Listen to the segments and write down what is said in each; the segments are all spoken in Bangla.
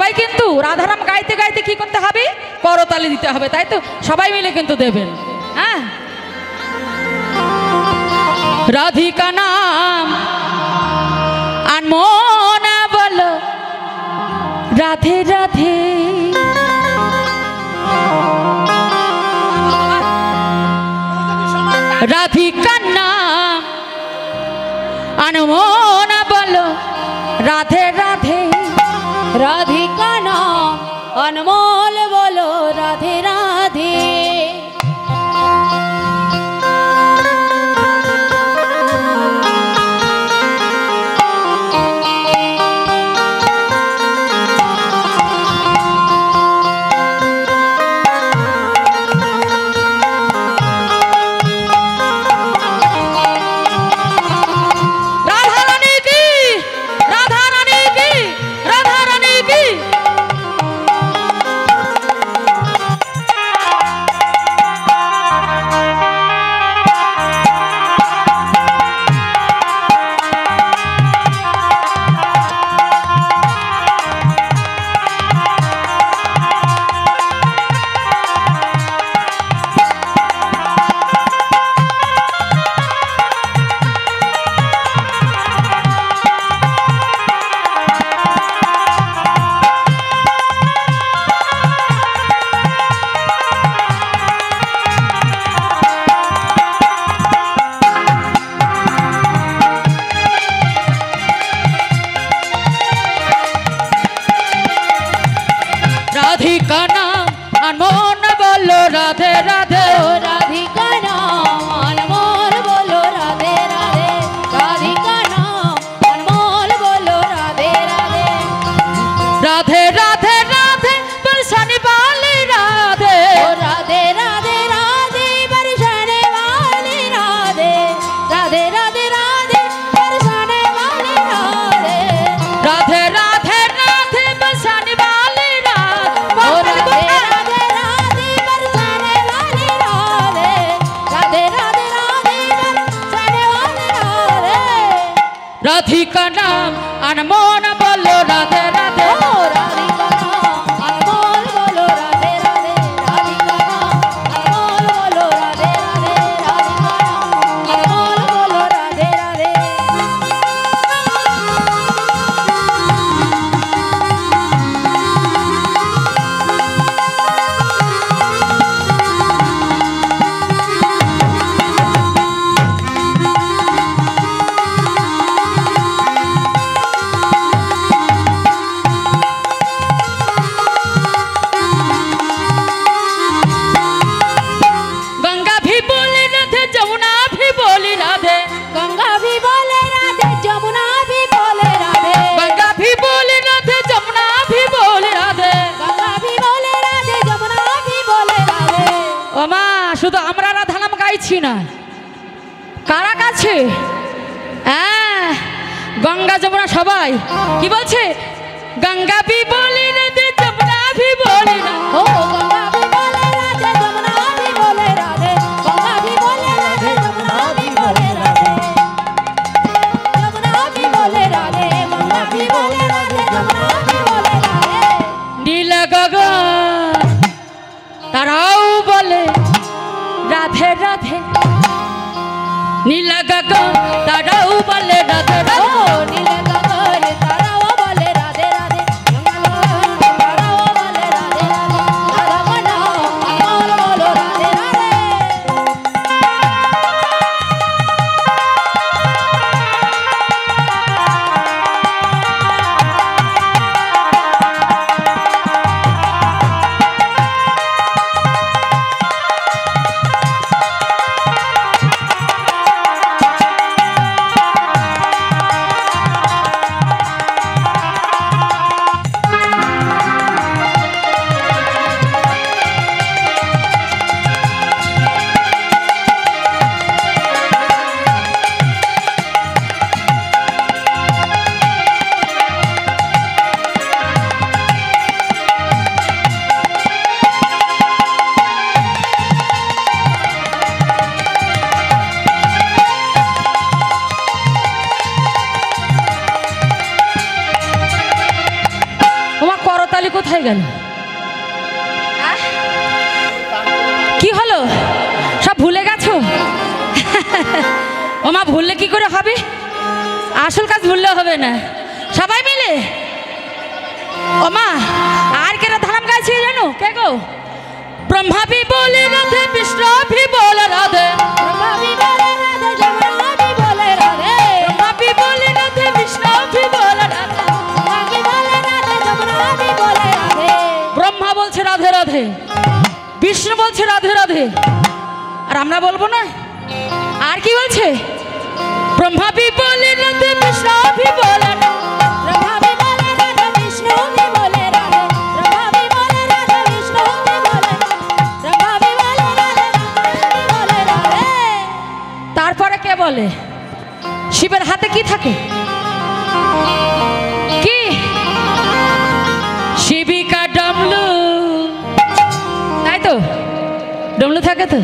সবাই কিন্তু রাধারাম গাইতে গাইতে কি করতে হবে? করতালি দিতে হবে, তাই তো? সবাই মিলে কিন্তু দেবেন। হ্যাঁ, রাধিকা নাম আনমন বলো রাধে রাধে, রাধিকা নাম আনমন বলো রাধে রাধে, রাধিকা নাম অনমোল বলো রাধে রাধে। রাধিকা নাম আনমন বলো রাধে রাধে, রাধিকা নাম অনমোল বলো রাধে রাধে, রাধিকা নাম অনমোল বলো রাধে রাধে। রাধে রাধে রাধে বরসানে वाली রাধে, राधे राधे राधे बरसाने वाली राधे, राधे राधे राधे बरसाने वाली राधे, राधे राधे राधे बरसाने वाली राधे, राधे राधे राधे बरसाने वाली राधे, राधे राधे राधे बरसाने वाली राधे। राधिका नाम अनमोल बोलो राधे राधे, राधिका नाम अनमोल बोलो राधे राधे, राधिका नाम अनमोल बोलो राधे राधे, राधिका नाम अनमोल बोलो राधे राधे। गंगा भी बोली राधे जमुना भी बोली राधे, गंगा भी बोले राधे जमुना भी बोले राधे, गंगा भी बोली राधे जमुना भी बोली राधे। गंगा भी बोले राधे जमुना भी बोले राधे। ও মা, শুধু আমরা রাধা নাম গাইছি না, কারা গাছে? হ্যাঁ, গঙ্গা যমুনা সবাই কি বলছে? গঙ্গা भी बोली राधे जमुना भी बोली राधे, ओ गंगा भी बोले राधे जमुना भी बोले राधे, गंगा भी बोले राधे जमुना भी बोले राधे, जमुना भी बोले राधे, गंगा भी बोले राधे जमुना भी बोले राधे। নীল গগন তারাও বলে রাধে রাধে, নীল গগন তারাও বলে রাধে ओ রাধে, नील गगन ताराओ बोले राधे राधे, गंगा ताराओ बोले राधे राधे, राधा का नाम अनमोल बोलो राधे राधे। কোথায় গেল? কি হলো, সব ভুলে গেছো? ও মা, ভুললে কি করে হবে? আসল কাজ ভুললে হবে না, সবাই মিলে। ও মা, আর কে ধারাম গাইছে জানো? কে গো? ব্রহ্মা ভি বলে রাধে, বিষ্ণু ভি বলে রাধে, ব্রহ্মা ভি বলে রাধে, যমুনা ভি বলে রাধে, ব্রহ্মা ভি বলে রাধে, বিষ্ণু ভি বলে রাধে, ব্রহ্মা ভি বলে রাধে, যমুনা ভি বলে রাধে। ব্রহ্মা বলছে রাধে রাধে, বিষ্ণু বলছে রাধে রাধে, আর আমরা বলবো না? আর কি বলছে? ব্রহ্মা ভি বলে রাধে, বিষ্ণু ভি বলে রাধে, ব্রহ্মা ভি বলে রাধে, বিষ্ণু ভি বলে রাধে, ব্রহ্মা ভি বলে রাধে, বিষ্ণু ভি বলে রাধে, ব্রহ্মা ভি বলে রাধে, যমুনা ভি বলে রাধে। তারপরে কে বলে? শিবের হাতে কি থাকে? কি? শিবিকা ডমলু, তাই তো? ডমলু থাকে তো।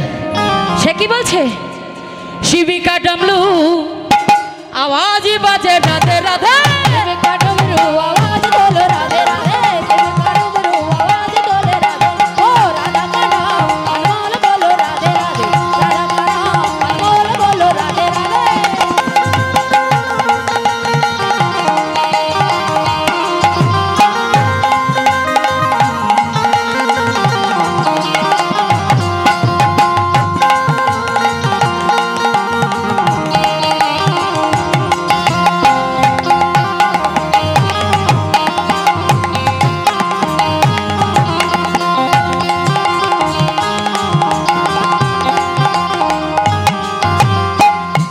সে কি বলছে? শিবিকা ডমলু আওয়াজই বাজে রাধে রাধে, শিবিকা ডমরু আওয়াজ তোলো রাধে রাধে, শিবিকা ডমরু আওয়াজ তোলে রাধে। ও রাধা কানা অনমোল বলো রাধে রাধে, রাধা কানা অনমোল বলো রাধে রাধে।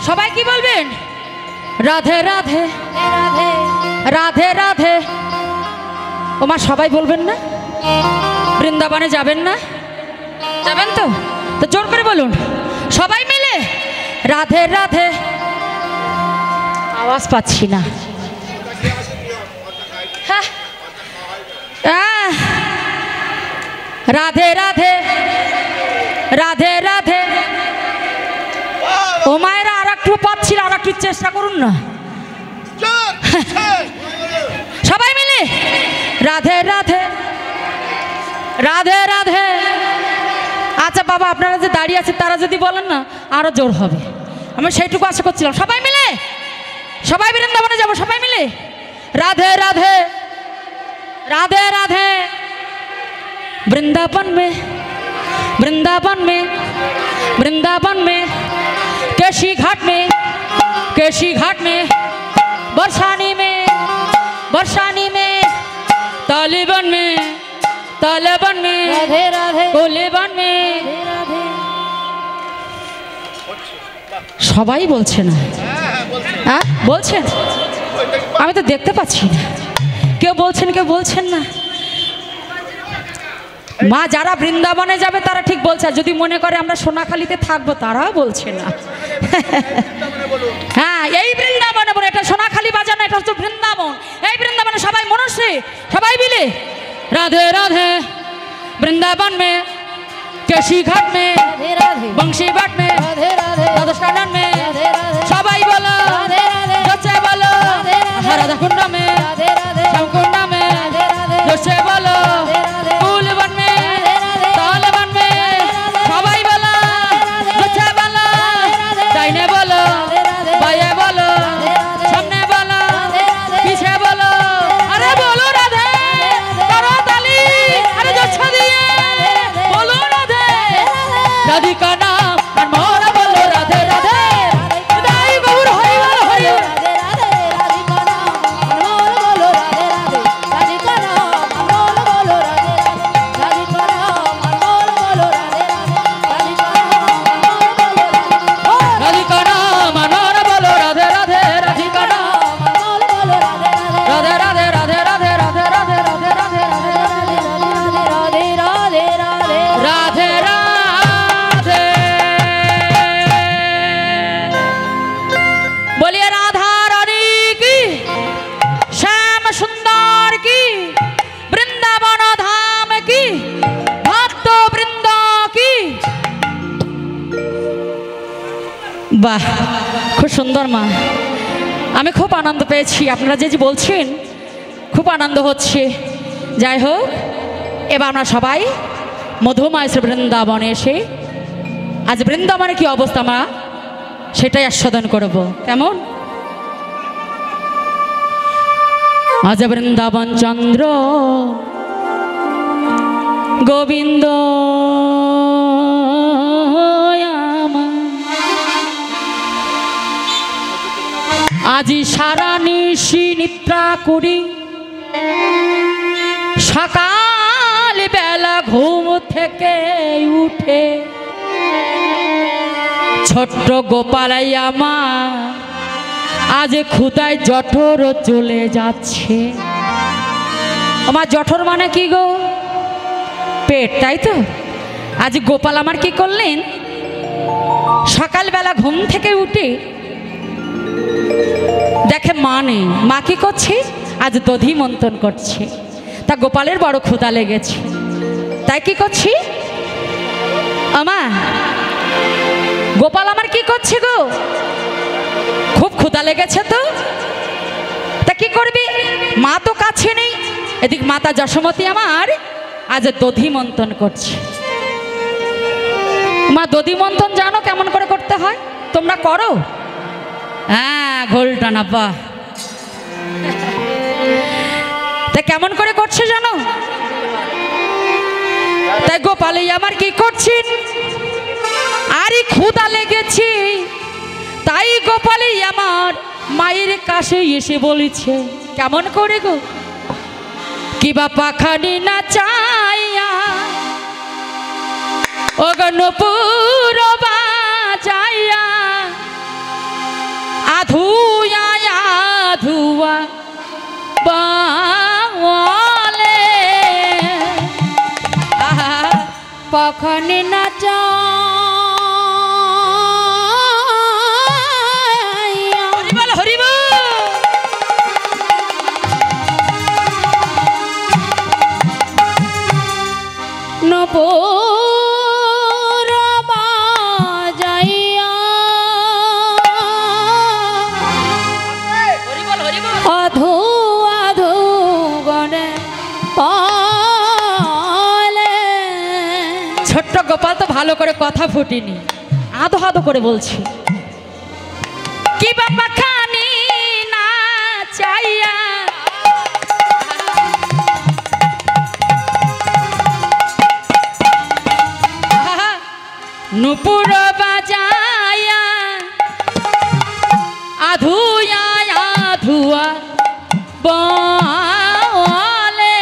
সবাই কি বলবেন? রাধে রাধে, রাধে রাধে রাধে। ও মা, সবাই বলবেন না? বৃন্দাবনে যাবেন না? যাবেন তো? তো জোর করে বলুন সবাই মিলে, রাধে রাধে। আওয়াজ পাচ্ছি না। হ্যাঁ, রাধে রাধে, রাধে রাধে। ও মায়েরা, আর একটু পাচ্ছিল, আর একটু চেষ্টা করুন না সবাই মিলে, রাধে রাধে, রাধে রাধে। আচ্ছা বাবা, আপনারা যে দাঁড়িয়ে আছে তারা যদি বলেন না আরো জোর হবে। আমি সেইটুকু আশা করছিলাম। সবাই মিলে, সবাই বৃন্দাবনে যাবো সবাই মিলে, রাধে রাধে, রাধে রাধে। वृंदावन में, वृंदावन में, वृंदावन में, केशी घाट में, केशी घाट में, बरसानी में, बरसानी में, तालिबान में, तालिबान में, राधे राधे, कोलिबान में। राधे राधे। সবাই বলছে না? হ্যাঁ বলছেন? আমি তো দেখতে পাচ্ছি না। কেউ বলছেন, কেউ বলছেন না। মা, যারা বৃন্দাবনে যাবে তারা ঠিক বলছে, আর যদি মনে করে আমরা সোনাখালীতে থাকবো তারাও বলছে না। হ্যাঁ, এই বৃন্দাবনে বলে, এটা সোনাখালী বাজার না, এটা হচ্ছে বৃন্দাবন। এই বৃন্দাবনে সবাই মনস্রী, সবাই মিলে রাধে রাধে। বৃন্দাবন में, केशी घाट में, राधे राधे, बंशी घाट में, राधे राधे, राधास्नान में, राधे राधे, सबाई बोलो राधे राधे, जोसे बोलो, राधे राधे, राधा कुंड में, राधे राधे, श्यामकुंड में, राधे राधे, जोसे बोलो, राधे राधे, फूलवन में, राधे राधे, तालवन में, सबाई बोलो, जोसे बोलो, दाहिने बोलो, राधे राधे, बाएं बोलो, राधे राधे, सामने बोलो, राधे राधे, पीछे बोलो, अरे बोलो राधे, करो ताली, अरे जोशा दिए, बोलो राधे, राधिका नाम अनमोल बोलो राधे राधे, दाई गौर हरि बोल हरि। राधे राधे, राधिका नाम अनमोल बोलो राधे राधे, राधिका नाम अनमोल बोलो राधे राधे, राधिका नाम अनमोल बोलो राधे राधे, राधिका नाम अनमोल बोलो राधे। ओ राधिका नाम अनमोल बोलो राधे राधे, राधिका नाम अनमोल बोलो राधे राधे, राधे राधे राधे राधे राधे राधे राधे राधे राधे राधे राधे राधे राधे। राधे राधे। बोलिए राधा रानी की, श्याम सुंदर की, वृंदावन धाम की, भक्त वृंद की। বাহ, খুব সুন্দর মা। আমি খুব আনন্দ পেয়েছি। আপনারা যে যে বলছেন খুব আনন্দ হচ্ছে। যাই হোক, এবার আমরা সবাই মধুময় শ্রী বৃন্দাবনে এসে আজ বৃন্দাবনে কি অবস্থা আমরা সেটাই আস্বাদন করব। কেমন? আজ বৃন্দাবন চন্দ্র গোবিন্দ আজি সারা নিশি নিদ্রা করি, সকাল বেলা ঘুম থেকে উঠে ছোট্ট গোপালাই আমার আজ ক্ষুধায় জঠর চলে যাচ্ছে। আমার জঠর মানে কি গো? পেট, তাই তো? আজ গোপাল আমার কি করলেন, সকালবেলা ঘুম থেকে উঠে দেখে মা নেই। মা কি করছে? আজ দধি মন্থন করছে। তা গোপালের বড় ক্ষুধা লেগেছে, তাই কি করছি আমা গোপাল আমার কি করছে গো? খুব ক্ষুধা লেগেছে তো, তা কি করবি? মা তো কাছে নেই। এদিক মাতা যশোমতী আমার আজ দধি মন্থন করছে। মা দধি মন্থন জানো কেমন করে করতে হয়? তোমরা করো? হ্যাঁ, ঘোলটা না, বাহ। তা কেমন করে করছে জানো? তাই গোপালে আমার কি করছেন, আরে ক্ষুধা লেগেছে, তাই গোপালে আমার মায়ের কাছে এসে বলেছে কেমন করে গো, কিবা পাখানি না চাইয়া ও গণপুর বাজাইয়া আধুয়া আধুয়া বলে পাখানি না চাইয়া হরিবল হরিবল নপুর বাজাইয়া আধু আধু গনে পালে। ছোট্ট গোপাল তো ভালো করে কথা ফুটিনি, আধো আধো করে বলছি, কি বাবা খানি না চাইয়া নুপুর বাজায়া আধুয়া আধুয়া বলে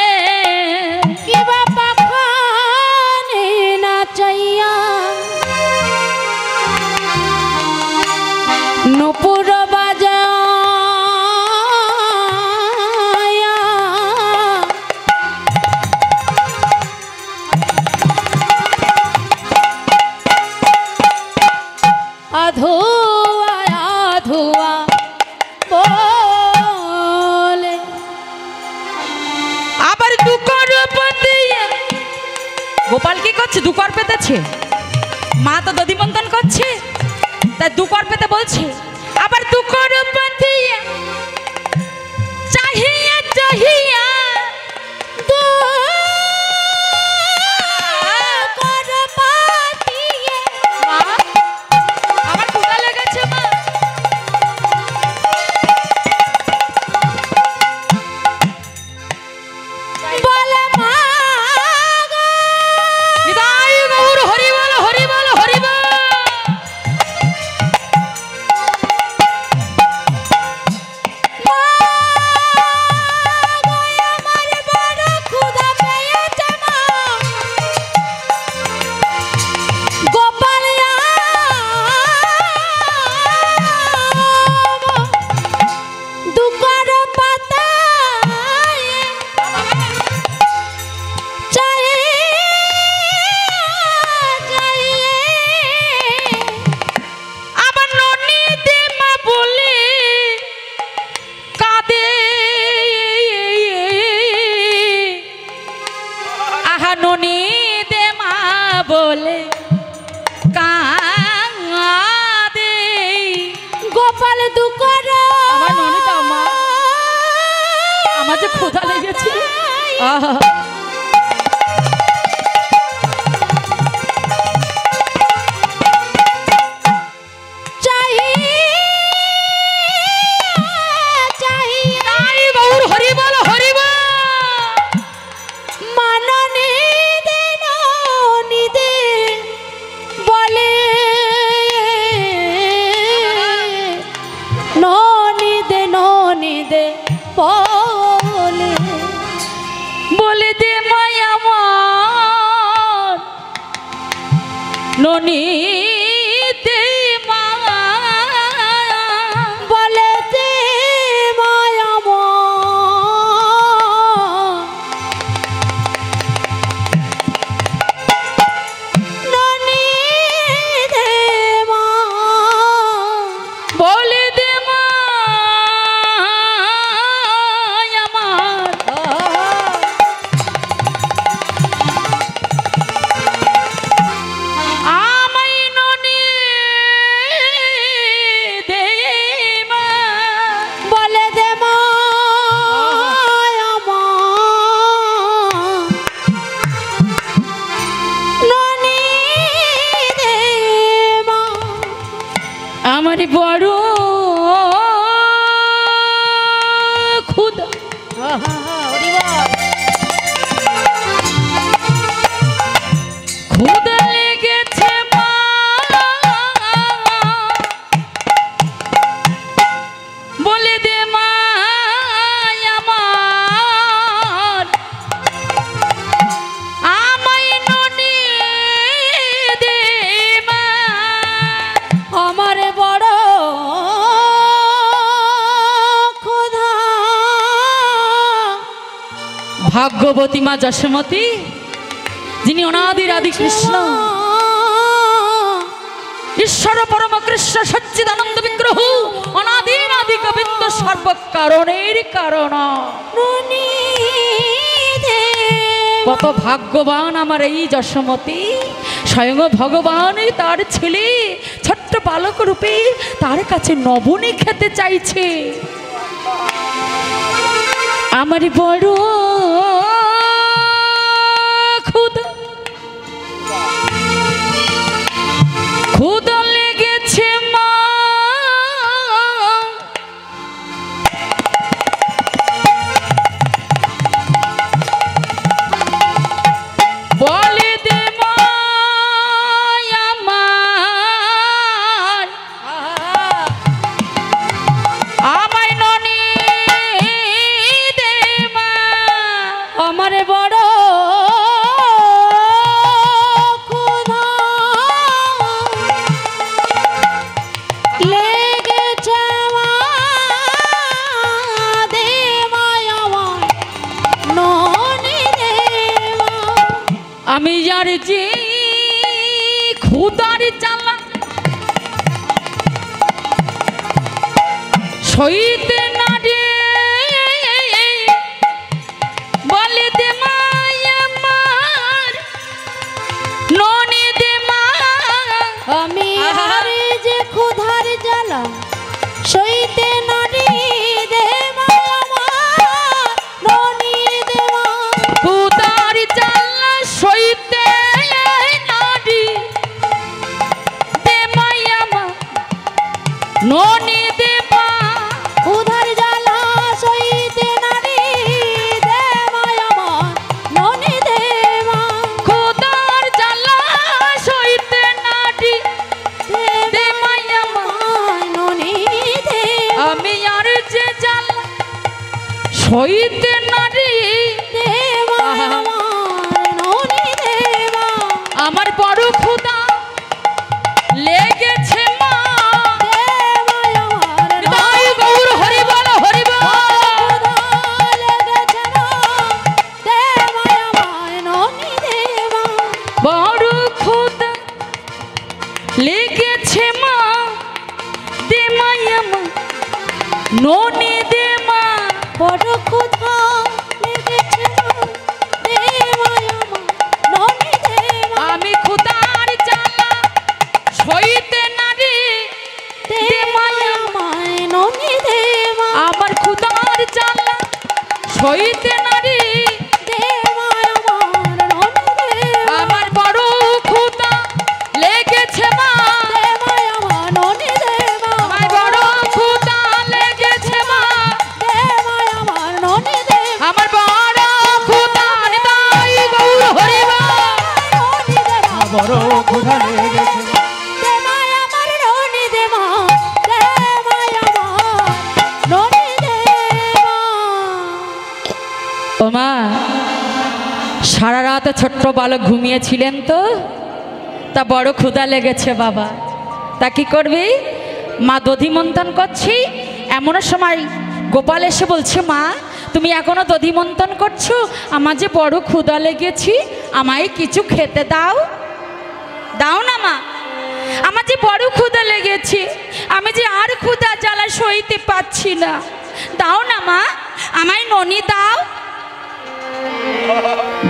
কিবা পাখানি না চাইয়া নপুর বাজায়া আধুয়া আধুয়া বলে। আবার দুকর পেতে গোপাল কি করছে? দুকর পেতেছে। মা তো দধি মন্থন করছে, তাই দুকর পেতে বলছে। আবার দুকর পেতে চাহিয়া চাহিয়া আমার ক্ষুধা লেগেছে মা। বলে মা নিতাই গৌর হরি বল হরি বল হরি বল। আমার বড় ক্ষুধা পেয়েছে মা। গোপাল দুকর পাতায় আবার ননি দে মা বলে কাঁদে, আহা ননি দে মা বলে কাঁদে। গোপাল দুকর আমার ননি দাও মা, আমার যে ক্ষুধা লেগেছে। আহা ননীতে মা বলেতে মায়াময় ননী দে মা বলে দে মা আমার আমায় ননী দে মা বলে দে মায়াময় ননী দে মা আমার বড় ক্ষুধা ক্ষুধা লেগেছে মা বলে দে মা আমার আমায় ননী দে মা আমার বড় ক্ষুধা ভাগ্যবতী মা যশোমতী যিনি অনাদির আদি কৃষ্ণ ঈশ্বর পরম কৃষ্ণ সচ্চিদানন্দ বিগ্রহ অনাদির আদি গোবিন্দ সর্ব কারণের কারণ ননী দে কত ভাগ্যবান আমার এই যশোমতী স্বয়ং ভগবান তার ছেলে ছোট্ট বালক রূপে তার কাছে নবনী খেতে চাইছে আমার বড় ক্ষুধা ক্ষুধা লেগেছে মা বলে দে মা আমার আমায় ননী দে মা আমার বড় ক্ষুধা লেগেছে মা দে মায়াময় ননী দে মা আমি যার যে ক্ষুধার জ্বালা সইতে না রে বলে দে মা আমার ননী দে মা আমি আর যে ক্ষুধার জ্বালা সইতে নারী দে মায়াময় ননী দে মা ক্ষুধার জ্বালা সইতে না রে দে মা আমার ননী দে মা উধার জ্বালা সইতে নারী দে মায়াময় ননী দে মা খোদার জ্বালা সইতে নাটি দে মায়া মা ননী দে আমি আর যে জ্বালা সইতে নাটি দে মায়াময় ননী দে মা আমার বড় ক্ষুধা লেগেছে মা দে মায়াময় তাই গৌর হরি বল হরি বল লেগেছে না দে মায়াময় ননী দে মা বড় ক্ষুধা লেগেছে মা দে মায়া মা ননী দে মা বড় ক্ষুধা লেগেছে না দে মায়াময় ননী দে মা আমি ক্ষুধার জ্বালা সইতে নারি দে মায়াময় ননী দে মা আমার ক্ষুধার জ্বালা সইতে নারি দে মায়াময় ননী দে মা আমার বড় ক্ষুধা লেগেছে মা দে মায়াময় ননী দে মা আমার বড় ক্ষুধা লেগেছে মা দে মায়াময় ননী দে মা আমার বড় ক্ষুধা নিতাই গৌর হরি বল ননী দে মা বড় ক্ষুধা লেগেছে দে মায়াময় ননী দে মা দে মায়াময় ননী দে মা ও মা সারা রাত ছোট্ট বালক ঘুমিয়েছিলেন তো তা বড় ক্ষুধা লেগেছে বাবা, তা কি করবি? মা দধিমন্থন করছি, এমন সময় গোপাল এসে বলছে, মা তুমি এখনো দধিমন্থন করছো, আমার যে বড় ক্ষুধা লেগেছি, আমায় কিছু খেতে দাও। দাও না মা, আমার যে বড় ক্ষুধা লেগেছে, আমি যে আর ক্ষুধা জ্বালা সইতে পারছি না, দাও না মা, আমায় ননি দাও।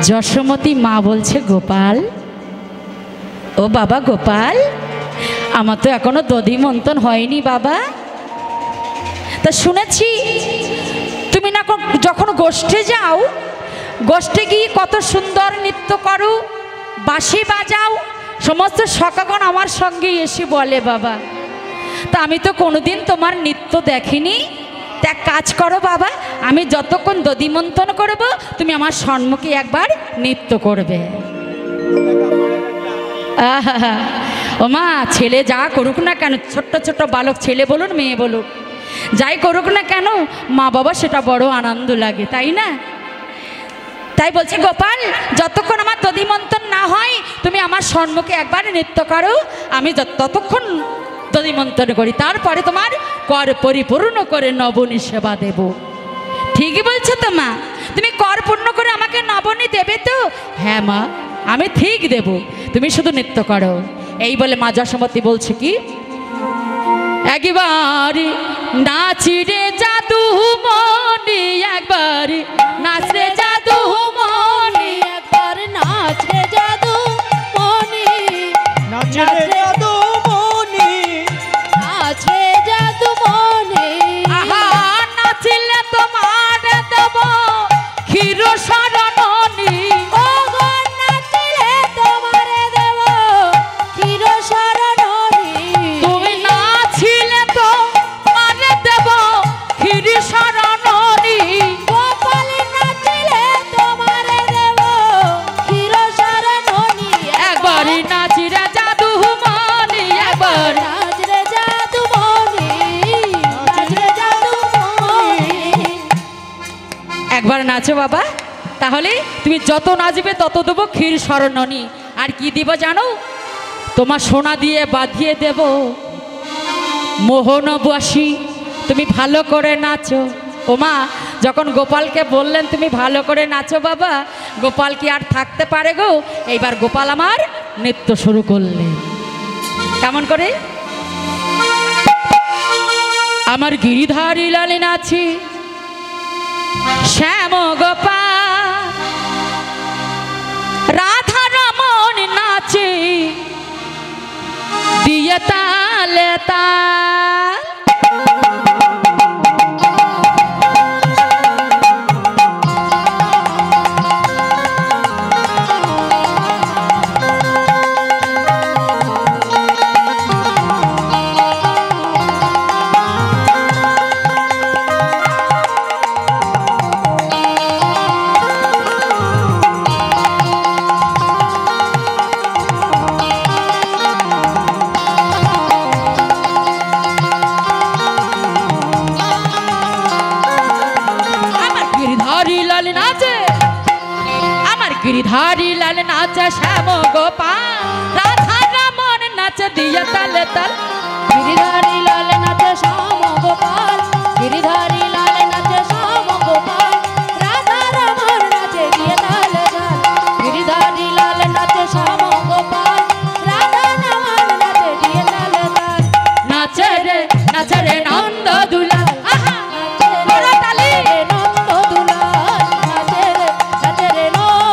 যশোমতী মা বলছে, গোপাল, ও বাবা গোপাল, আমার তো এখনো দধিমন্থন হয়নি বাবা। তা শুনেছি তুমি না যখন গোষ্ঠে যাও, গোষ্ঠে গিয়ে কত সুন্দর নৃত্য করো, বাঁশি বাজাও, সমস্ত সখাগণ আমার সঙ্গে এসে বলে বাবা। তা আমি তো কোনোদিন তোমার নৃত্য দেখিনি, তা এক কাজ করো বাবা, আমি যতক্ষণ দধিমন্থন করব তুমি আমার সম্মুখে একবার নৃত্য করবে। আহা, ও মা, ছেলে যা করুক না কেন, ছোট্ট ছোট্ট বালক, ছেলে বলুন মেয়ে বলুক, যাই করুক না কেন, মা বাবা সেটা বড় আনন্দ লাগে, তাই না? তাই বলছি গোপাল, যতক্ষণ আমার দধিমন্থন না হয় তুমি আমার সম্মুখে একবার নৃত্য করো, আমি ততক্ষণ দধিমন্থন করি, তারপরে তোমার কর পরিপূর্ণ করে নবনী সেবা দেব। ঠিকই বলছো তো মা, তুমি কর পূর্ণ করে আমাকে নবনী দেবে তো? হ্যাঁ মা, আমি ঠিক দেব, তুমি শুধু নৃত্য করো। এই বলে মা যশোমতী বলছে কি, একবার নাচি রে জাদু মনি, একবার নাচ রে জাদু মনি, একবার নাচ রে জাদু মনি, নাচ রে জাদু মনি, নাচ রে জাদু মনি। আহা, নাচিলে তোমার দেব ক্ষীর শরণনি, ও গো নাচিলে তোমারে দেব ক্ষীর শরণনি। তুমি নাচিলে তোমার দেব ক্ষীর শরণনি, গোপাল নাচিলে তোমারে দেব ক্ষীর শরণনি। একবারই নাচি রে জাদু মনি, একবার নাচ রে জাদু মনি, নাচ রে জাদু মনি। একবার নাচো বাবা, তাহলে তুমি যত নাচবে তত দেবো ক্ষীর শরণনি। আর কি দিব জানো? তোমার সোনা দিয়ে বাঁধিয়ে দেব মোহনবাসী, তুমি ভালো করে নাচো। ও মা, যখন গোপালকে বললেন তুমি ভালো করে নাচো বাবা, গোপাল কি আর থাকতে পারে গো? এইবার গোপাল আমার নৃত্য শুরু করলেন। কেমন করে? আমার গিরিধারী লালে নাচি শ্যাম গোপাল, রাধা রমন নাচে দিয়ে তালে তাল। गिरिधारी लाल नाच श्याम गोपाल, राधा रमन नाच दिया ताल ताल। गिरिधारी लाल नाच श्याम गोपाल, गिरिधारी लाल नाच श्याम गोपाल, राधा रमन नाच दिया ताल ताल। गिरिधारी लाल नाच श्याम गोपाल, राधा रमन नाच दिया ताल ताल। नाच रे नंद दुलाल, आहा नाच रे नंद दुलाल, नाच रे नंद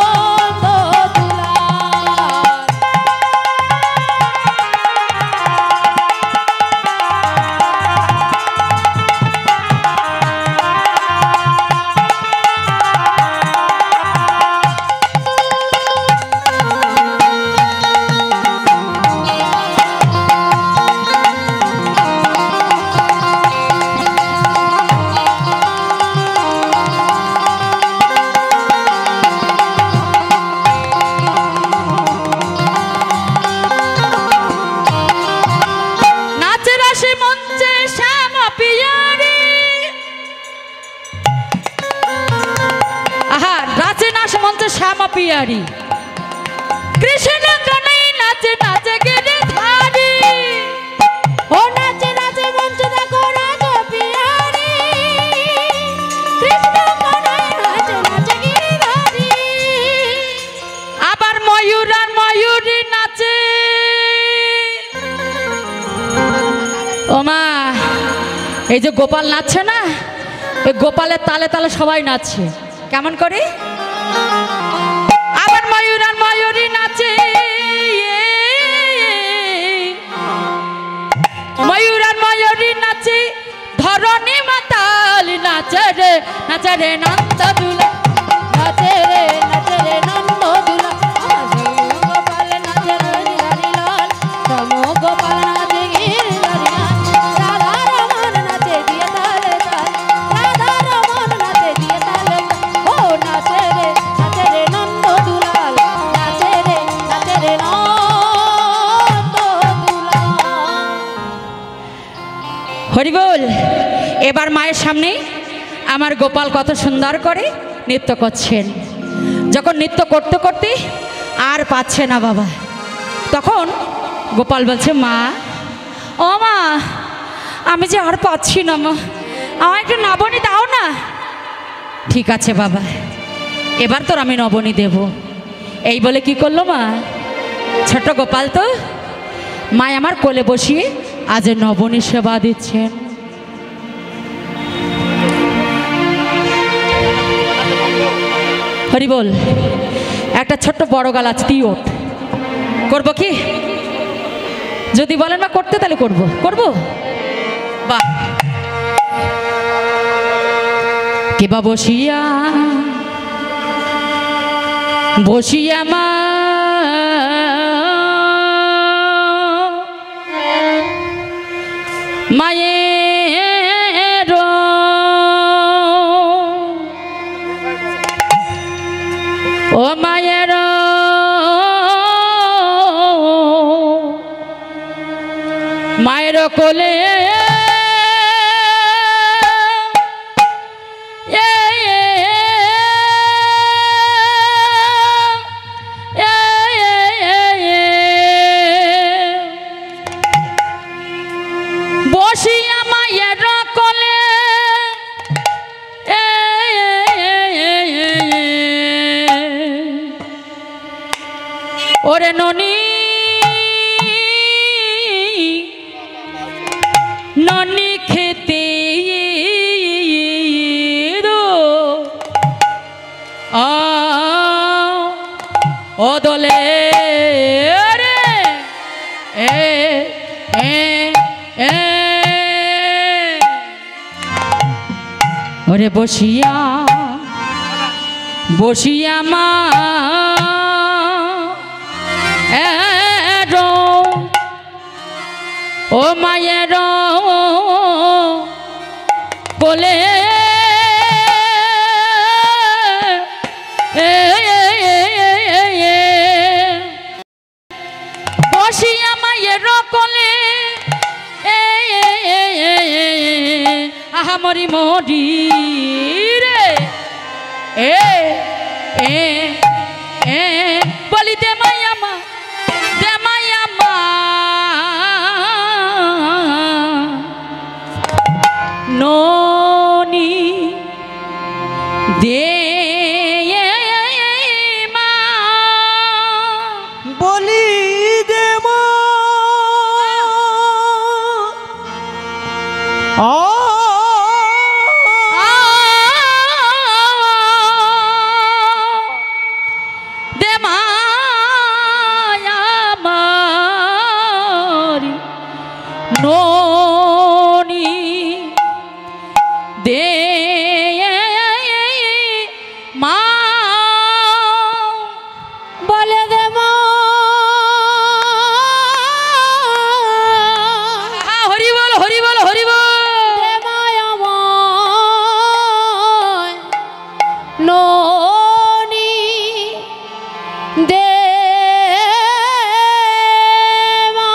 श्याम पियारी कृष्ण कन्हैया नाच नाच এই যে গোপাল নাচছে না, এই গোপালের তালে তালে সবাই নাচছে। কেমন করে? আবার ময়ূর আর ময়ূরী নাচে, ময়ূর আর ময়ূরী নাচে, ধরণী মাতাল নাচে রে, নাচে রে নন্দ দুলা, নাচে রে নন্দ দুলা, গোপাল নাচে গিরিধারী লাল, শ্যাম গোপাল নাচে গিরিধারী লাল, রাধা রমন নাচে দিয়ে তালে তাল, রাধা রমন নাচে দিয়ে তালে তাল, ও নাচে রে নন্দ দুলাল, নাচে রে নন্দ দুলাল। হরি বল। এবার মায়ের সামনে আমার গোপাল কত সুন্দর করে নৃত্য করছেন। যখন নৃত্য করতে করতে আর পাচ্ছে না বাবা, তখন গোপাল বলছে, মা, ও মা, আমি যে আর পাচ্ছি না মা, আমার একটু নবনী দাও না। ঠিক আছে বাবা, এবার তোর আমি নবনী দেব। এই বলে কি করলো মা, ছোট গোপাল তো মায় আমার কোলে বসিয়ে আজ নবনী সেবা দিচ্ছেন। হরি বল। একটা ছোট্ট বড় গাল আছে, তুই ওঠ। করবো কি? যদি বলেন মা করতে, তাহলে করবো। করবো? বাহ। কেবা বসিয়া বসিয়া মা মায়ের ও মায়ের মায়ের কোলে বসিয়া মায়ের কোলে ওরে ননি ননি খেতে ও দলে রে ওরে বসিয়া বসিয়া মা ও মায়ের কোলে বসিয়া মায়ের কোলে আহা মরি মরি রে বলি দে মায়া মা, দে মায়া মা ননি দে মা, বলি দে মা দে মায়া মারি ননি দে মা, বলে দে মা হরি বল হরি বল হরি বল। দে মায়া মায় ননি দে মা,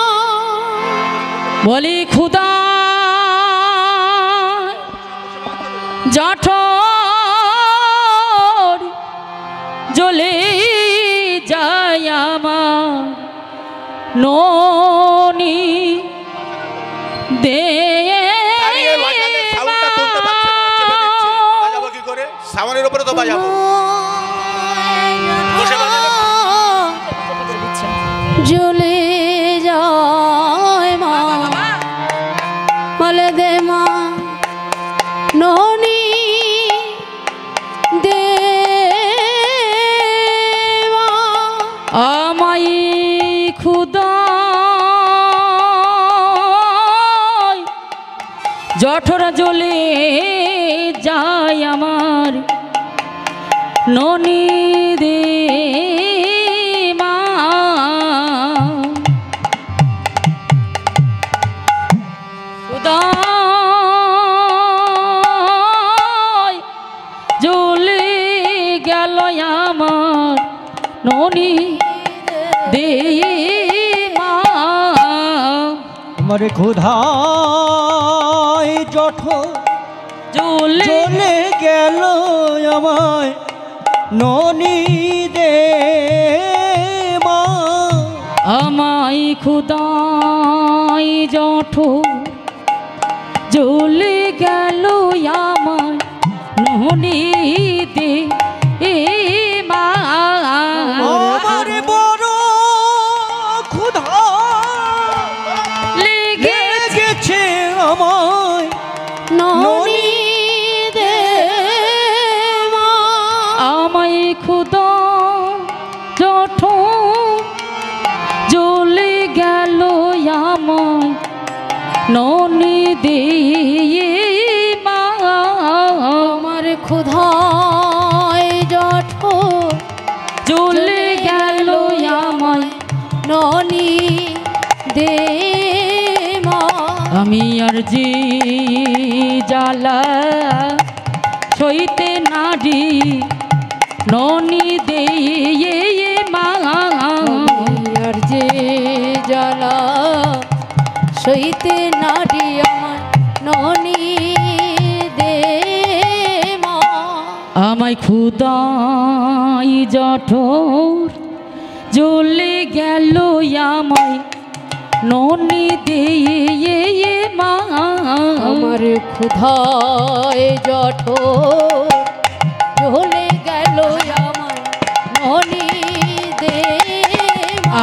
বলি খুদা জঠর জ্বলে যায় আমার ননি দে বাজাবো কি করে? সামনের উপরে তো বাজাবো। বসে বাজালে জ্বলে যায় মা, বলে দে মা ননি দেওয়া আমায় খুদা জঠর জ্বলে যায় আমার ননি দে মা খুদায় জ্বলে গেল আমার ননি দে মা আমার ক্ষুধায় জঠর জ্বলে চলে গেল আমায় ননি দে মা। আমায় খুদাই জঠর জ্বলে গেল আমায় ননি দে মা আমার বড় ক্ষুধা লেগেছে আমায় ননি দেওয়া আমায় খুদা জঠর জ্বলে গেল আমায় ননি দে মা আমার ক্ষুধায় জঠর জ্বলে গেল আমায় ননি দে মা আমি আর জি জ্বালা সইতে নারী ননি দে মা আর যে জ্বালা সইতে নারী আমার ননি দে মা আমায় খুদাই জঠর জ্বলে গেল আমায় ননি দে মা আমার ক্ষুধায় জঠর জ্বলে গেল আমার ননি দে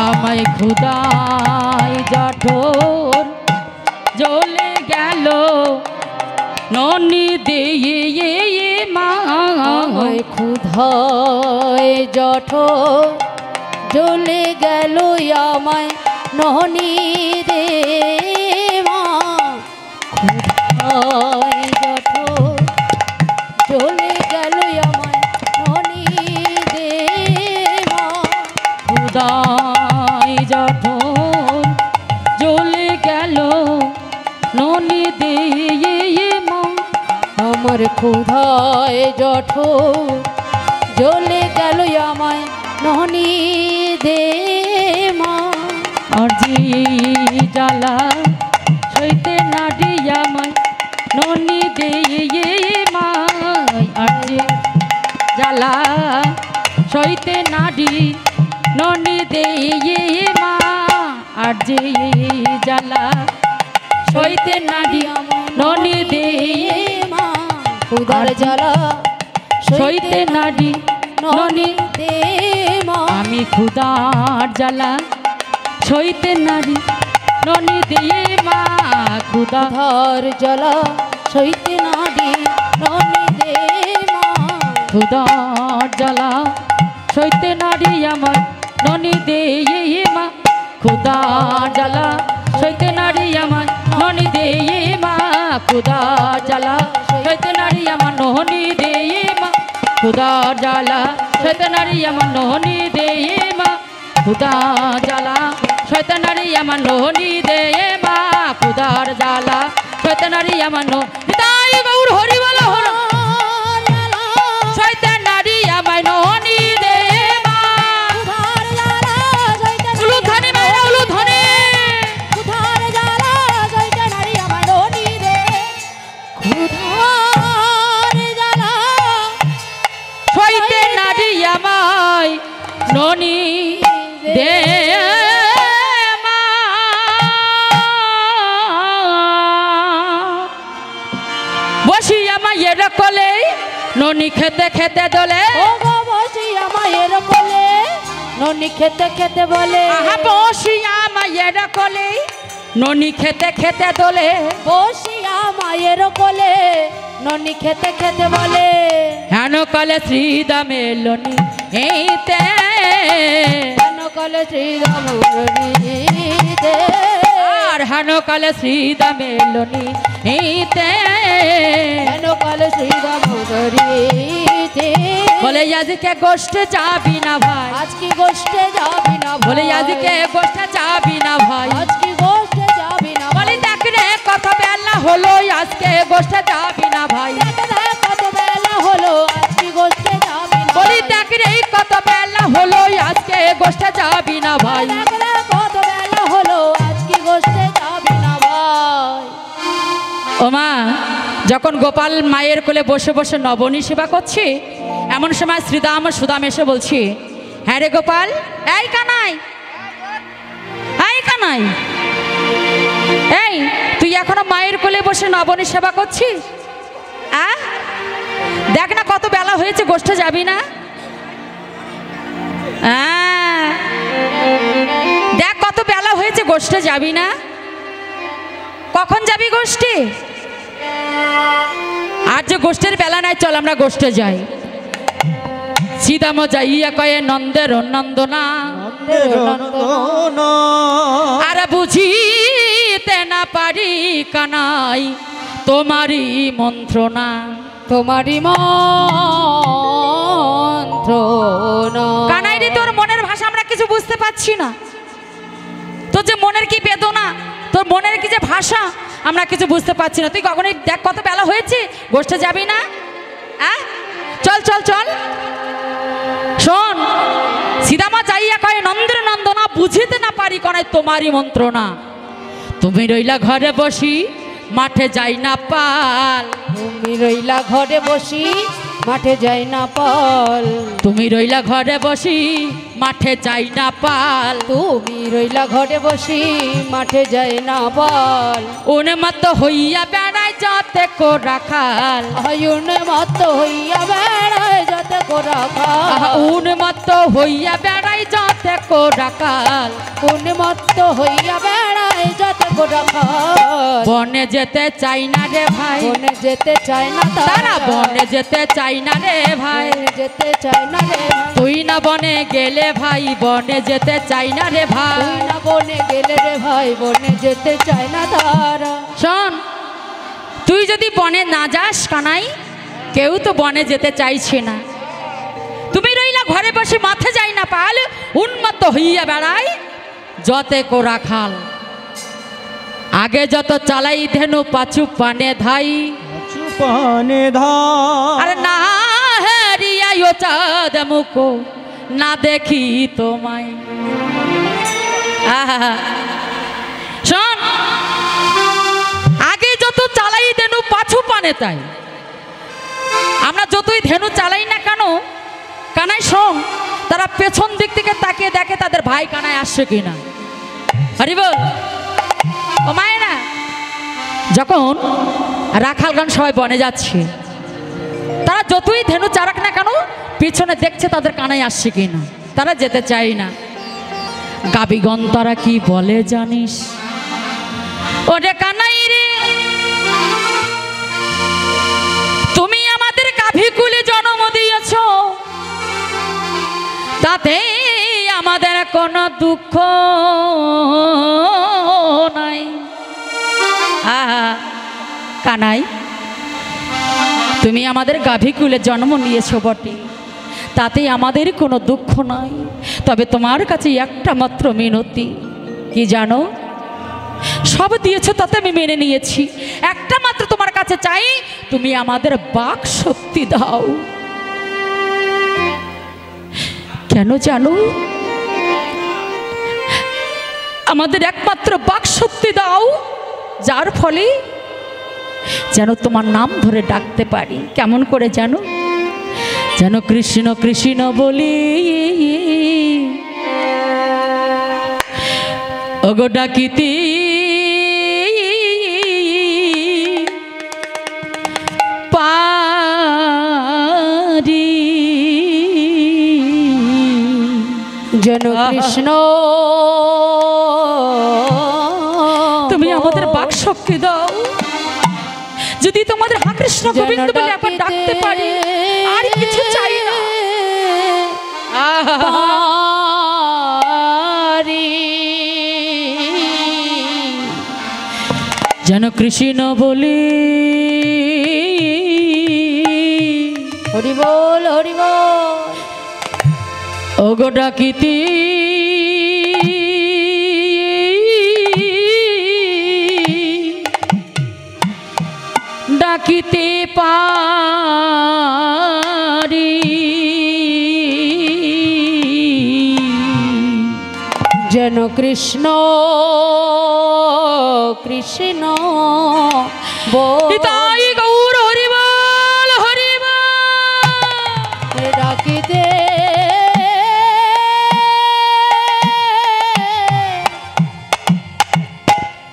আমায় খুদাই জঠর জ্বলে গেল ননি দে মা আমায় ক্ষুধায় জঠর জ্বলে গেল আমায় ননি দে মা ক্ষুধায় জঠর জ্বলে গেল আমায় ননি দে মা খুদাই জঠর জ্বলে গেল ননি দে মা আমার ক্ষুধায় জঠর জ্বলে গেল আমায় ননি দে মা আর জি জ্বালা সইতে নাডি আমায় ননি দে মা আর জি জ্বালা সইতে নাডি ননি দে মা আর জি জ্বালা সইতে নাডি ননি দে মা ক্ষুধার জ্বালা সইতে নাডি ননি দে মা আমি খুদার জ্বালা সইতে নারী ননি দিয়ে মা খুদা ক্ষুধার জ্বালা সইতে নাডি ননি দে মা খুদার জ্বালা সইতে নারী আমার ননি দিয়ে মা খুদার জ্বালা সইতে নারী আমার ননি দিয়ে মা খুদার জ্বালা সইতে নারী আমার ননি দিয়ে মা খুদার জ্বালা সইতে নারী আমার ননি দিয়ে মা খুদার জ্বালা শয়তানারি আমার ননি দে মা খুদার জ্বালা শয়তানারি আমার নিতাই গৌর হরি বল হর শয়তানারি আমার ননি দে মা ক্ষুধার জ্বালা সইতে উলু ধনে মা উলু ধনে ক্ষুধার জ্বালা সইতে নারী আমার ননি দে ক্ষুধার জ্বালা শয়তানারি আমায় ননি দে মা বসিয়া মায়ের কোলে ননি খেতে খেতে দোলে ও গো বসিয়া মায়ের কোলে ননি খেতে খেতে বলে আহা বসিয়া মায়ের কোলে ননি খেতে খেতে দোলে বসিয়া মায়ের কোলে ননি খেতে খেতে বলে হেন কালে শ্রীদাম এলনি এইতে কেন কলে শ্রীরাম মুরলীতে আর হেন কালে শ্রীদাম এলনি এইতে কেন কলে শ্রীরাম মুরলীতে বলে আজকে গোষ্ঠে যাবি না ভাই, আজকে গোষ্ঠে যাবি না ভাই, বলে আজকে গোষ্ঠে যাবি না ভাই, আজকে গোষ্ঠে যাবি না বলে দেখ রে কত বেলা হলো আজকে গোষ্ঠে যাবি না ভাই, কত বেলা হলো আজকে গোষ্ঠে যাবি না বলি দেখ রে কত বেলা হলো আজকে গোষ্ঠে যাবি না ভাই। কত বেলা হলো আজকে গোষ্ঠে যাবি না ভাই। ও মা, যখন গোপাল মায়ের কোলে বসে বসে নবনী সেবা করছে এমন সময় শ্রীদাম সুদাম এসে বলছি, হ্যাঁ রে গোপাল, এই কানাই, এই কানাই, এই তুই এখনো মায়ের কোলে বসে নবনী সেবা করছিস? দেখ না কত বেলা হয়েছে, গোষ্ঠে যাবি না? দেখ কত বেলা হয়েছে, গোষ্ঠে যাবি না? কখন যাবি গোষ্ঠে? আর যে গোষ্ঠের বেলা নাই, চল আমরা গোষ্ঠে যাই। শ্রীদাম যাইয়া কয়ে নন্দের নন্দনা আর বুঝিতে না পারি কানাই তোমারই মন্ত্রণা, তোমারই মন্ত্রণা। কানাই রে, তোর মনের ভাষা আমরা কিছু বুঝতে পারছি না। তোর যে মনের কি বেদনা, তোর মনের কি যে ভাষা আমরা কিছু বুঝতে পারছি না। তুই কখনোই দেখ কত বেলা হয়েছে, গোষ্ঠে যাবি না? চল চল চল। শোন, শ্রীদামা যাইয়া কয় নন্দের নন্দনা বুঝিতে না পারি কনাই তোমারই মন্ত্রণা, তুমি রইলা ঘরে বসি মাঠে যাই না পাল, তুমি রইলা ঘরে বসি মাঠে যাই না পাল, তুমি রইলা ঘরে বসি মাঠে যাই না পাল, তুমি রইলা ঘরে বসি মাঠে যাই না পাল, উন্মত্ত হইয়া বেড়ায় যাতে কো রাখাল, আয়ুন মত হইয়া বেড়ায় যাতে কোরা খাল, উন্মত্ত হইয়া বেড়ায় যাতে কো রাখাল, কোন মত হইয়া বেড়ায় যাতে কোরা খাল, বনে যেতে চাই না রে ভাই, বনে যেতে চায় না তারা বনে যেতে চাই না রে ভাই, বনে যেতে চায় না রে ভাই, তুই না বনে গেলে ভাই বনে যেতে চাই না রে ভাই। তুই না বনে গেলে রে ভাই বনে যেতে চায় না তারা। শোন, তুই যদি বনে না যাস কানাই, কেউ তো বনে যেতে চাইছে না। তুমি রইলা ঘরে বসে মাঠে যাই না পাল, উন্মত্ত হইয়া বেড়াই যতে কো রাখাল, আগে যত চালাই ধেনু পাছু পানে ধাই, পানে ধার আরে না হেরিয়া চাঁদ মুখো না দেখি তোমায়। শোন, আগে যত চালাই ধেনু পাছু পানে তাই, আমরা যতই ধেনু চালাই না কেন কানাই, শোন, তারা পেছন দিক থেকে তাকিয়ে দেখে তাদের ভাই কানাই আসছে কিনা। হরি বল। ও মায়েরা, যখন রাখালগণ সবাই বনে যাচ্ছে, তারা যতই ধেনু চারাক না কেন পিছনে দেখছে তাদের কানাই আসছে কিনা, তারা যেতে চায় না। গাবিগণ তারা কি বলে জানিস? ওরে কানাই রে, তুমি আমাদের গাভী কুলে জন্ম দিয়েছ, তাতে আমাদের কোনো দুঃখ নাই। কানাই, তুমি আমাদের গাভী কুলে জন্ম নিয়েছো বটে, তাতে আমাদের কোনো দুঃখ নাই, তবে তোমার কাছে একটা মাত্র মিনতি, কি জানো? সব দিয়েছো তাতে আমি মেনে নিয়েছি, একটা মাত্র তোমার কাছে চাই, তুমি আমাদের বাক শক্তি দাও। কেন জানো? আমাদের একমাত্র বাক শক্তি দাও, যার ফলে যেন তোমার নাম ধরে ডাকতে পারি। কেমন করে জানো? যেন কৃষ্ণ কৃষ্ণ বলি ওগো ডাকিতি পারি, যেন কৃষ্ণ তুমি আমাদের বাক শক্তি দাও। যদি তোমাদের হা কৃষ্ণ কৃষ্ণ গোবিন্দ বলে একবার ডাকতে পারি, আর কিছু চাই না। যেন কৃষ্ণ বলি, হরি বল হরি বল। ওগো ডাকিতি ডাকিতে পারি, যেন কৃষ্ণ কৃষ্ণ তাই গৌর হরি বল হরি বল ডাকিতে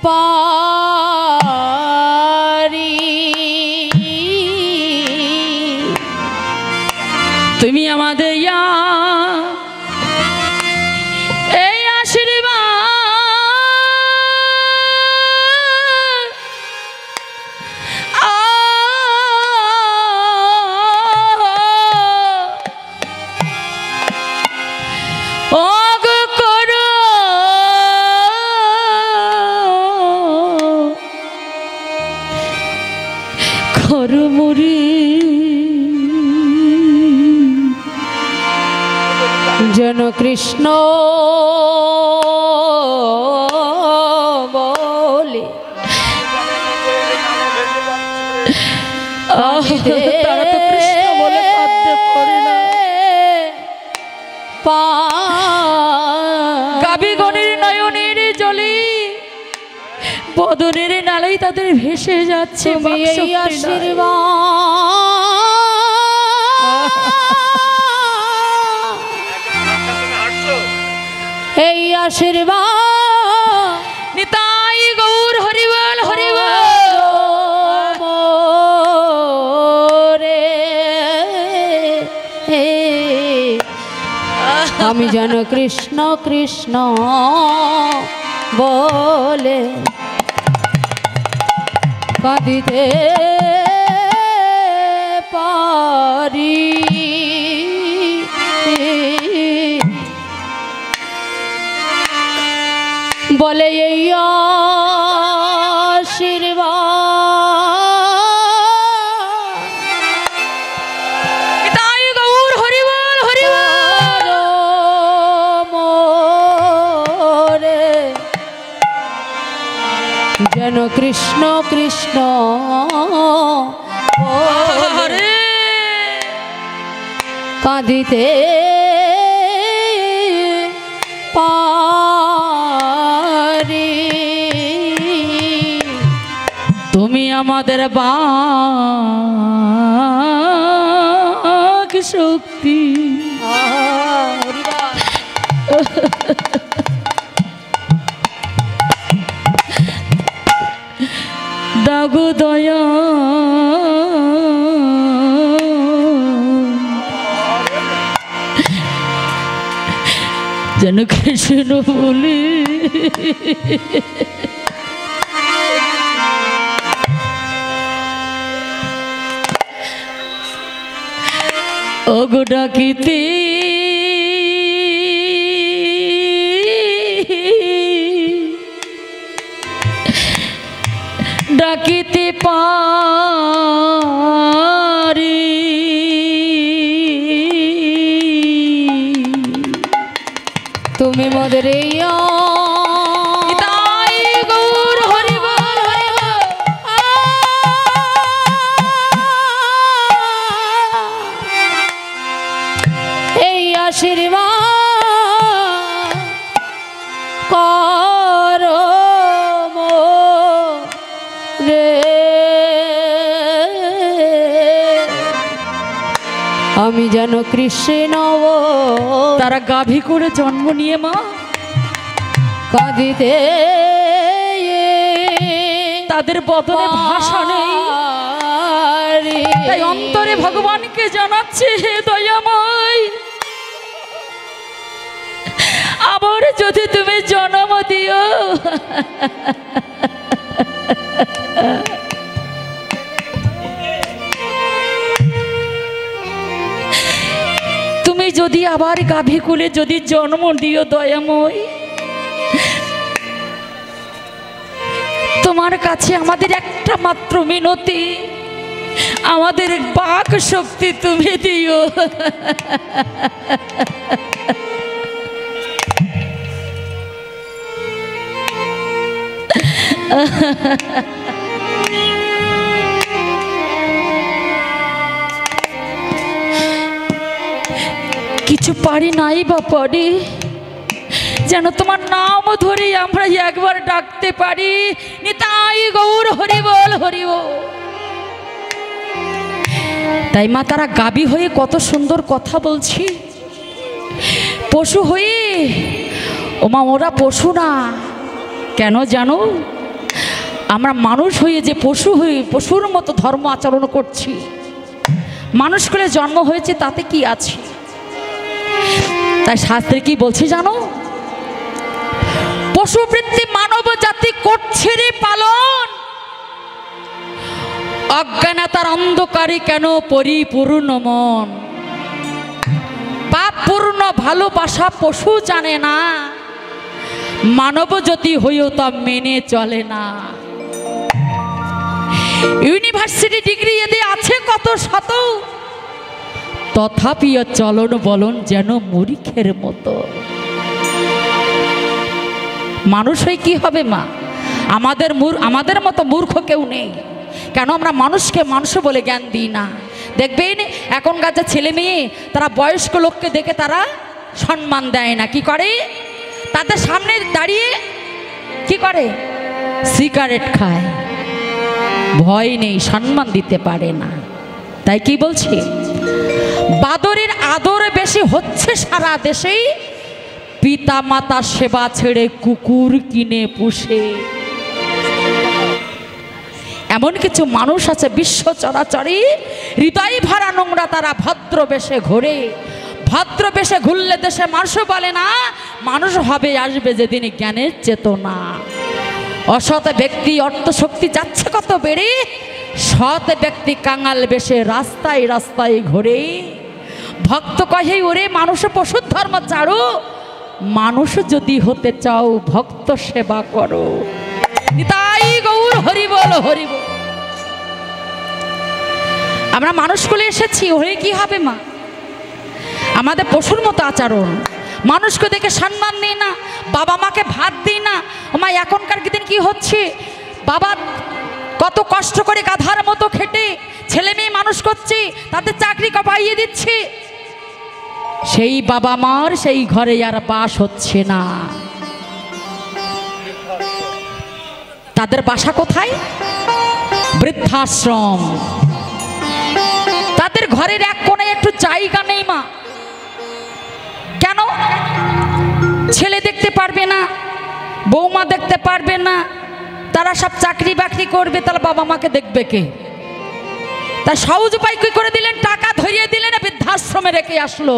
পারি। তুমি আমাদের এই আশীর্বাদ ওগো করো, করো মুরি যেন কৃষ্ণ বলে তারা তো কৃষ্ণ বলে কাঁদতে পারে না। গাবিগণের নয়নের জলে বদনের নালাই তাদের ভেসে যাচ্ছে। তুমি এই আশীর্বাদ, এই আশীর্বাদ নিতাই গৌর হরিবল হরিবল রে। আমি যেন কৃষ্ণ কৃষ্ণ বলে কাঁদিতে পারি। বলে এই আশীর্বাদ নিতাই গৌর হরিবল হরিবল মোরে, যেন কৃষ্ণ কৃষ্ণ হরে কাঁদিতে পারি। তুমি আমাদের বাক শক্তি, দাগো দয়া যেন কৃষ্ণ বলি ওগো ডাকিতে ডাকিতে পারি, তুমি মোদের নিতাই গৌর হরিবল হরিবল এই আশীর্বাদ করো রে। আমি যেন কৃষ্ণ তারা গাভী করে জন্ম নিয়ে মা কাঁদিতে তাদের বদনে ভাষা নেই, তাই অন্তরে ভগবানকে জানাচ্ছে হে দয়াময়, আবার যদি তুমি জন্ম দিও যদি আবার গাভী কুলে যদি জন্ম দিও দয়াময়, তোমার কাছে আমাদের একটা মাত্র মিনতি, আমাদের বাক শক্তি তুমি দিও। কিছু পারি নাই বা পারি, যেন তোমার নাম ধরে আমরা একবার ডাকতে পারি, নিতাই গৌর হরি বল হরি বল। তাই মা তারা গাবি হয়ে কত সুন্দর কথা বলছি, পশু হয়ে ওমা ওরা পশু না, কেন জানো? আমরা মানুষ হয়ে যে পশু হয়ে পশুর মতো ধর্ম আচরণ করছি। মানুষ করে জন্ম হয়েছে তাতে কি আছে? তাই শাস্ত্রে কি বলছে জানো? পশুবৃত্তি মানব জাতি করছে রে পালন, অজ্ঞানতার অন্ধকারে কেন পরিপূর্ণ মন। পাপপূর্ণ ভালোবাসা পশু জানে না, মানব জাতি হয়েও তা মেনে চলে না। ইউনিভার্সিটি ডিগ্রি এদের আছে কত শত, তথাপিও চলন বলন যেন মূর্খের মতো। মানুষ হয়ে কি হবে মা? আমাদের মতো মূর্খ কেউ নেই। কেন আমরা মানুষকে মানুষ বলে জ্ঞান দিই না? দেখবেন এখনকার যে ছেলে মেয়ে তারা বয়স্ক লোককে দেখে তারা সম্মান দেয় না। কি করে? তাদের সামনে দাঁড়িয়ে কি করে? সিগারেট খায়, ভয় নেই, সম্মান দিতে পারে না। তাই কি বলছি, বাদরের আদর বেশি হচ্ছে সারা দেশেই, পিতা মাতা সেবা ছেড়ে কুকুর কিনে পুষে। এমন কিছু মানুষ আছে বিশ্ব চরাচরে হৃদয় ভরা নোংরা, তারা ভদ্র বেশে ঘোরে। ভদ্র বেশে ঘুরলে দেশে মানুষ বলে না, মানুষ হবে আসবে যেদিন জ্ঞানের চেতনা। অসৎ ব্যক্তি অর্থ শক্তি যাচ্ছে কত বেড়ে, সৎ ব্যক্তি কাঙাল বেশে রাস্তায় রাস্তায় ঘোরে। ভক্ত কহে ওরে মানুষ পশুর ধর্ম ছাড়ো, মানুষ যদি হতে চাও ভক্ত সেবা করো। তাই গৌর হরি বল হরি বল। আমরা মানুষগুলো এসেছি, হয়ে কি হবে মা? আমাদের পশুর মতো আচরণ, মানুষকে দেখে সম্মান নেই না, বাবা মাকে ভাত দিই না। মা এখনকার দিন কি হচ্ছে, বাবা কত কষ্ট করে গাধার মতো খেটে ছেলে মেয়ে মানুষ করছে, তাদের চাকরি পাইয়ে দিচ্ছে, সেই বাবা মার সেই ঘরে আর বাস হচ্ছে না। তাদের বাসা কোথায়? বৃদ্ধাশ্রম। তাদের ঘরের এক কোণে একটু জায়গা নেই মা। কেন? ছেলে দেখতে পারবে না, বৌমা দেখতে পারবে না, তারা সব চাকরি বাকরি করবে, তাহলে বাবা মাকে দেখবে কে? তা সহজ উপায় কি করে দিলেন? টাকা ধরিয়ে দিলেন, বৃদ্ধাশ্রমে রেখে আসলো।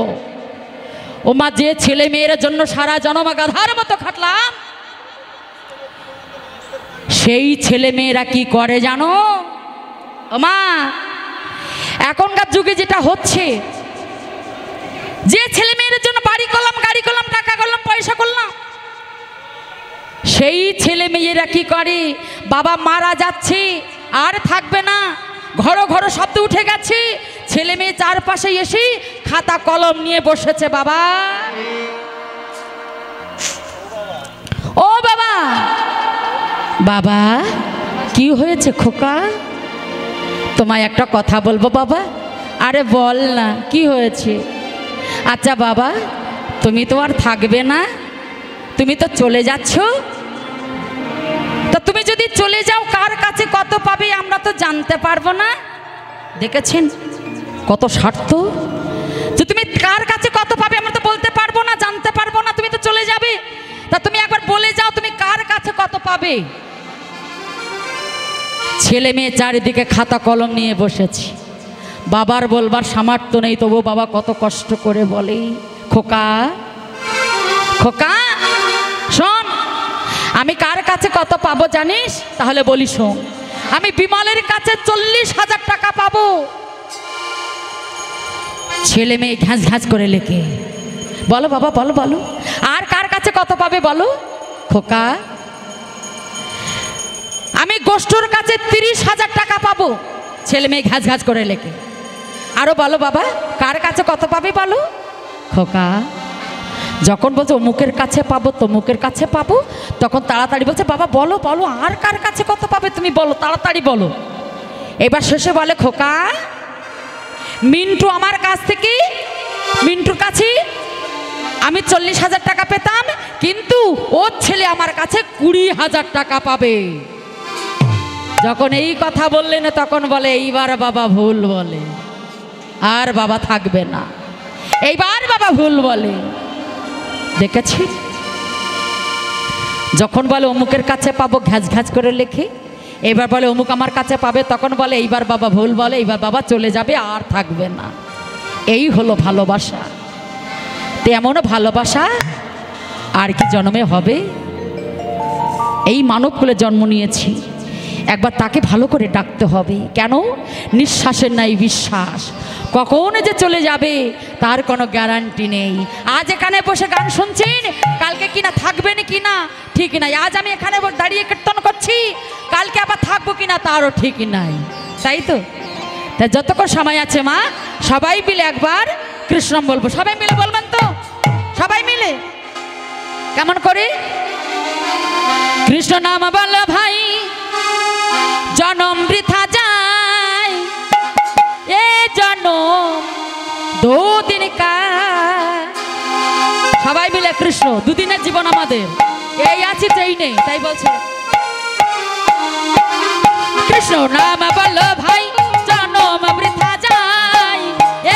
ও মা, যে ছেলে মেয়ের জন্য সারা জন্ম গাধার মতো খাটলাম, সেই ছেলে মেয়েরা কি করে জানো? ও মা, এখনকার যুগে যেটা হচ্ছে, যে ছেলে মেয়ের জন্য বাড়ি করলাম, গাড়ি করলাম, টাকা করলাম, পয়সা করলাম, সেই ছেলে মেয়েরা কি করে? বাবা মারা যাচ্ছে, আর থাকবে না, ঘর ঘর শব্দ উঠে গেছে, ছেলে মেয়ে চারপাশে এসে খাতা কলম নিয়ে বসেছে। বাবা, ও বাবা, বাবা কি হয়েছে খোকা? তোমায় একটা কথা বলবো বাবা। আরে বল না, কি হয়েছে? আচ্ছা বাবা, তুমি তো আর থাকবে না, তুমি তো চলে যাচ্ছ। তা তুমি যদি চলে যাও, কার কাছে কত পাবে আমরা তো জানতে পারবো না। দেখেছেন কত স্বার্থ, যে তুমি কার কাছে কত পাবে আমরা তো বলতে পারবো না, জানতে পারবো না, তুমি তো চলে যাবে। তা তুমি একবার বলে যাও তুমি কার কাছে কত পাবে। ছেলে মেয়ে চারিদিকে খাতা কলম নিয়ে বসেছি, বাবার বলবার সামর্থ্য নেই, তবু বাবা কত কষ্ট করে বলে, খোকা খোকা শোন, আমি কার কাছে কত পাবো জানিস? তাহলে বলি শোন, আমি বিমলের কাছে 40,000 টাকা পাবো। ছেলে মেয়ে ঘ্যাঁস ঘ্যাঁস করে লেখে। বলো বাবা, বলো বলো, আর কার কাছে কত পাবে বলো? খোকা, আমি গোষ্ঠর কাছে 30,000 টাকা পাবো, ছেলে মেয়ে ঘ্যাঁস ঘ্যাঁস করে লেখে। আরো বলো বাবা, কার কাছে কত পাবে বলো? খোকা, যখন বলছে অমুকের কাছে পাবো, তমুকের কাছে পাবো, তখন তাড়াতাড়ি বলছে বাবা বলো বলো, আর কার কাছে কত পাবে তুমি বলো, তাড়াতাড়ি বলো। এবার শেষে বলে খোকা, মিন্টু আমার কাছ থেকে, মিন্টুর কাছে আমি 40,000 টাকা পেতাম, কিন্তু ওর ছেলে আমার কাছে 20,000 টাকা পাবে। যখন এই কথা বললেন তখন বলে এইবার বাবা ভুল বলে, আর বাবা থাকবে না, এইবার বাবা ভুল বলে। দেখেছি, যখন বলে অমুকের কাছে পাবো ঘ্যাঁচ ঘ্যাঁচ করে লেখে, এবার বলে অমুক আমার কাছে পাবে, তখন বলে এইবার বাবা ভুল বলে, এইবার বাবা চলে যাবে, আর থাকবে না। এই হলো ভালোবাসা। তেমন ভালোবাসা আর কি জন্মে হবে? এই মানবকুলে জন্ম নিয়েছি, একবার তাকে ভালো করে ডাকতে হবে। কেন? নিঃশ্বাসের নাই বিশ্বাস, কখন যে চলে যাবে তার কোনো গ্যারান্টি নেই। আজ এখানে বসে গান শুনছেন, কালকে কিনা থাকবেন কিনা ঠিক নাই। আজ আমি এখানে দাঁড়িয়ে কীর্তন করছি, কালকে আবার থাকবো কিনা তারও ঠিক নাই, তাই তো? তাই যতক্ষণ সময় আছে মা, সবাই মিলে একবার কৃষ্ণম বলবো। সবাই মিলে বলবেন তো? সবাই মিলে কেমন করে? কৃষ্ণ নাম বল ভাই, জনম বৃথা যায়, এ জনম দুদিন কার। সবাই মিলে কৃষ্ণ, দুদিনের জীবন আমাদের, এই আছি সেই নেই, তাই বলছে কৃষ্ণ নাম বল ভাই, জনম বৃথা যায়,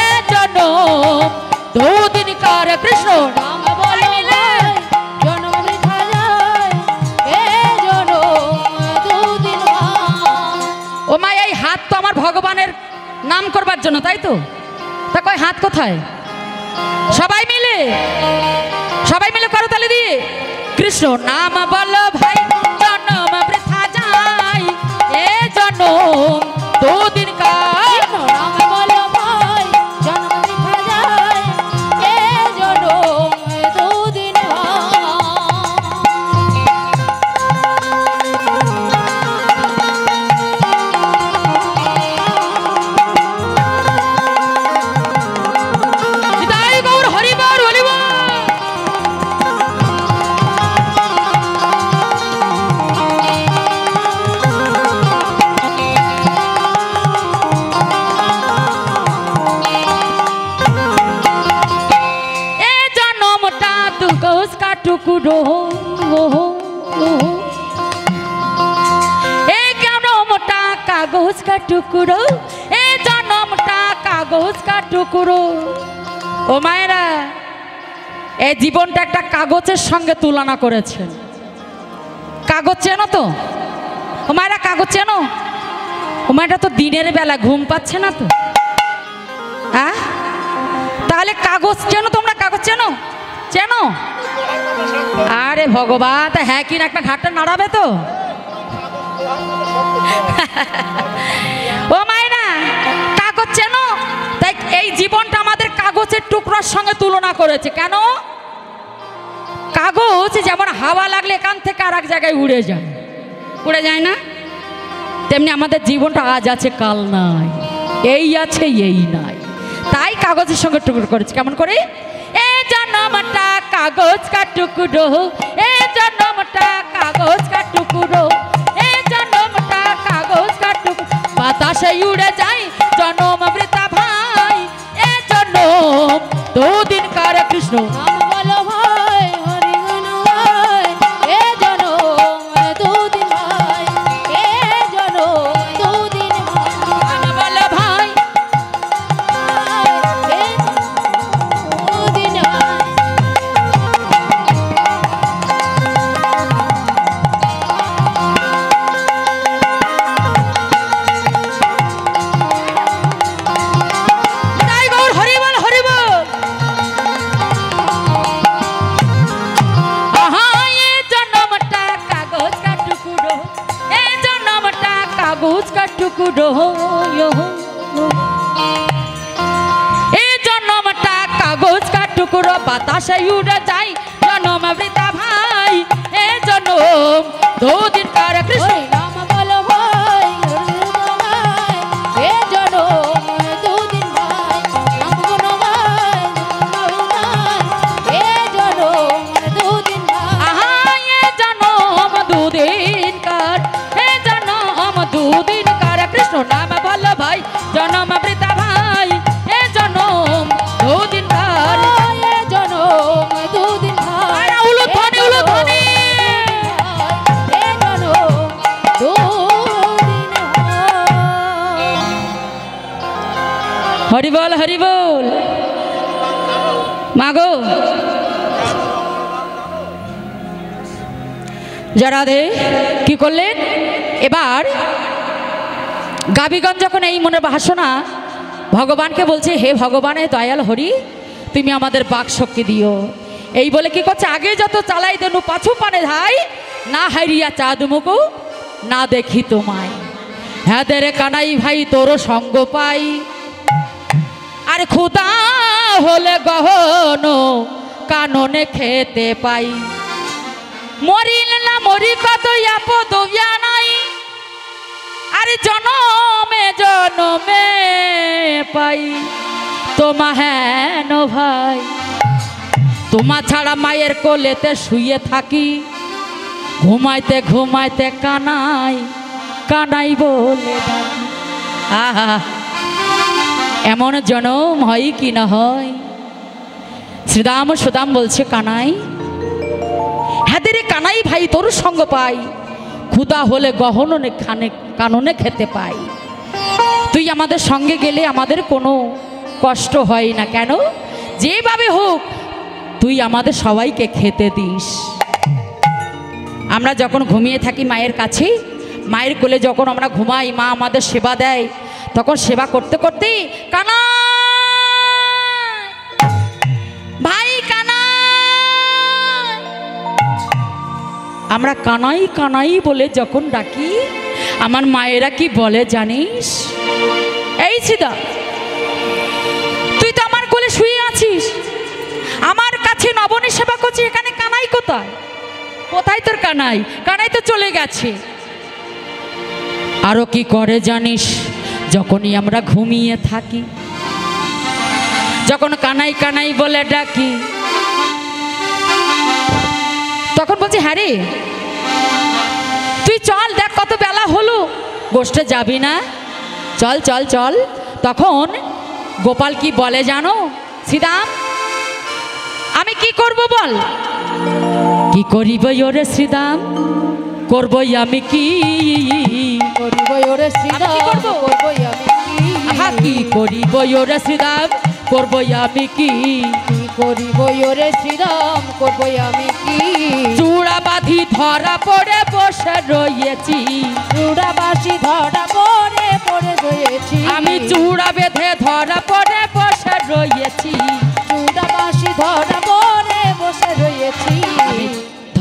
এ জনম দুদিন কার। কৃষ্ণ নাম বল ভাই, জনম বৃথা যায়, এ জনম দুদিন কার। ও মা, এই হাত তো আমার ভগবানের নাম করবার জন্য, তাই তো? তা কই হাত কোথায়? সবাই মিলে, সবাই মিলে করো তালি দিয়ে। কৃষ্ণ নাম বল ভাই, জনম বৃথা যায়, এ জনম দুদিন কার। নাম বলো ভাই, জনম বৃথা যায়, এ জনম দুদিন বিদায় গৌর হরিবার হরিব। এ জনমটা তু কৌস কা টুকুরো, এ জনমটা কাগজ কা টুকরো, এ জনমটা কাগজ কা টুকরো। ও মায়েরা, এই জীবনটা একটা কাগজের সঙ্গে তুলনা করেছেন। কাগজ চেনো তো? ও মায়েরা কাগজ চেনো? ও মায়েরা তো দিনের বেলা ঘুম পাচ্ছে না তো, হ্যাঁ? তাহলে কাগজ চেনো তোমরা? কাগজ চেনো? চেনো? আরে ভগবান, তা হ্যাঁ কি না একটা ঘাটটা নাড়াবে তো? ও মায়েরা, কাগজ চেনো? তাই এই জীবনটা আমাদের কাগজের টুকরার সঙ্গে তুলনা করেছে। কেন? কাগজ যেমন হাওয়া লাগলে এখান থেকে আর এক জায়গায় উড়ে যায়, উড়ে যায় না? তেমনি আমাদের জীবনটা আজ আছে কাল নাই, এই আছে এই নাই, তাই কাগজের সঙ্গে টুকরো করেছে। কেমন করে? এ জনমটা কাগজ কা টুকরো, এ জনমটা কাগজ কা টুকরো, এ জনমটা কাগজ কা টুকরো, বাতাসে উড়ে যায় জনম বৃথা ভাই, এ জনম দুদিন কার। কৃষ্ণ নাম বলো ভাই, হরি গুণ গায়, এ জনম দুদিন ভাই, এ জনম দুদিন নাম বল ভাই, ভাই, এ দুদিন ভাই। তাই গৌর হরি বল হরি বল। আহা, এ জনমটা কাগজ কা টুকরো, এ জনমটা কাগজ কা টুকরো, এ টুকরো বাতাসে উড়ে যাই জনম বৃতা ভাই এ জনম দুদিন কার কৃষ্ণ ওই নাম বলো ভাই ভাই এ জনম দুদিন ভাই নাম গুণ ভাই এ জনম দুদিন ভাই আহা এ জনম দুদিন কার এ জনম দুদিন কার কৃষ্ণ নাম বলো ভাই জনম বৃতা ভাই এ জনম দুদিন কার এ জনম দুদিন ভাই আরে উলুধ্বনি উলুধ্বনি এ জনম দুদিন ভাই হরি বল হরি বল মাগো যারাধে কি করলেন এবার গাবিগঞ্জ যখন এই মনের বাসনা ভগবানকে বলছে হে ভগবানে দয়াল হরি তুমি আমাদের বাক শক্তি দিও এই বলে কি করছে আগে যত চালাই দেনু পাছু পানে ধাই না হারিয়া চাঁদ মুকু না দেখি তোমায় হ্যাঁ রে কানাই ভাই তোর সঙ্গ পাই আর খুদা হলে গহন কাননে খেতে পাই মরিল না মরি কত আপদ নাই আর জনমে জনমে পাই তোমা হেন ভাই তোমা ছাড়া মায়ের কোলেতে শুয়ে থাকি ঘুমাইতে ঘুমাইতে কানাই কানাই বলে ডাকি। আহা এমন জনম হয় কি না হয় শ্রীরাম সুদাম বলছে কানাই হ্যাঁ রে কানাই ভাই তোর সঙ্গ পাই ক্ষুধা হলে গহনে খানে কাননে খেতে পাই তুই আমাদের সঙ্গে গেলে আমাদের কোনো কষ্ট হয় না কেন যেভাবে হোক তুই আমাদের সবাইকে খেতে দিস আমরা যখন ঘুমিয়ে থাকি মায়ের কাছে মায়ের কোলে যখন আমরা ঘুমাই মা আমাদের সেবা দেয় তখন সেবা করতে করতে কানা ভাই কানা আমরা কানাই কানাই বলে যখন ডাকি আমার মায়েরা কি বলে জানিস এই সিদা তুই তো আমার কোলে শুয়ে আছিস আমার কাছে নবনী সেবা করছিস এখানে কানাই কোথায় কোথায় তোর কানাই কানাই তো চলে গেছে আরো কি করে জানিস যখনই আমরা ঘুমিয়ে থাকি যখন কানাই কানাই বলে ডাকি তখন বলছি হ্যাঁ রে তুই চল দেখ কত বেলা হলো গোষ্ঠে যাবি না চল চল চল তখন গোপাল কি বলে জানো শ্রীরাম আমি কি করব বল কি করিব ওরে শ্রীরাম করবই আমি কি করিব ওরে শ্রীরাম আমি কি করব? করবই আমি কি আহা কি করিব ওরে শ্রীরাম করবই আমি কি কি করিব ওরে শ্রীরাম করবই আমি কি চূড়া বাঁধি ধরা পড়ে বসে রয়েছি চূড়াবাসী ধরা পড়ে পড়ে রয়েছি আমি চূড়া বেঁধে ধরা পড়ে বসে রয়েছি চূড়াবাসী ধরা পড়ে বসে রয়েছি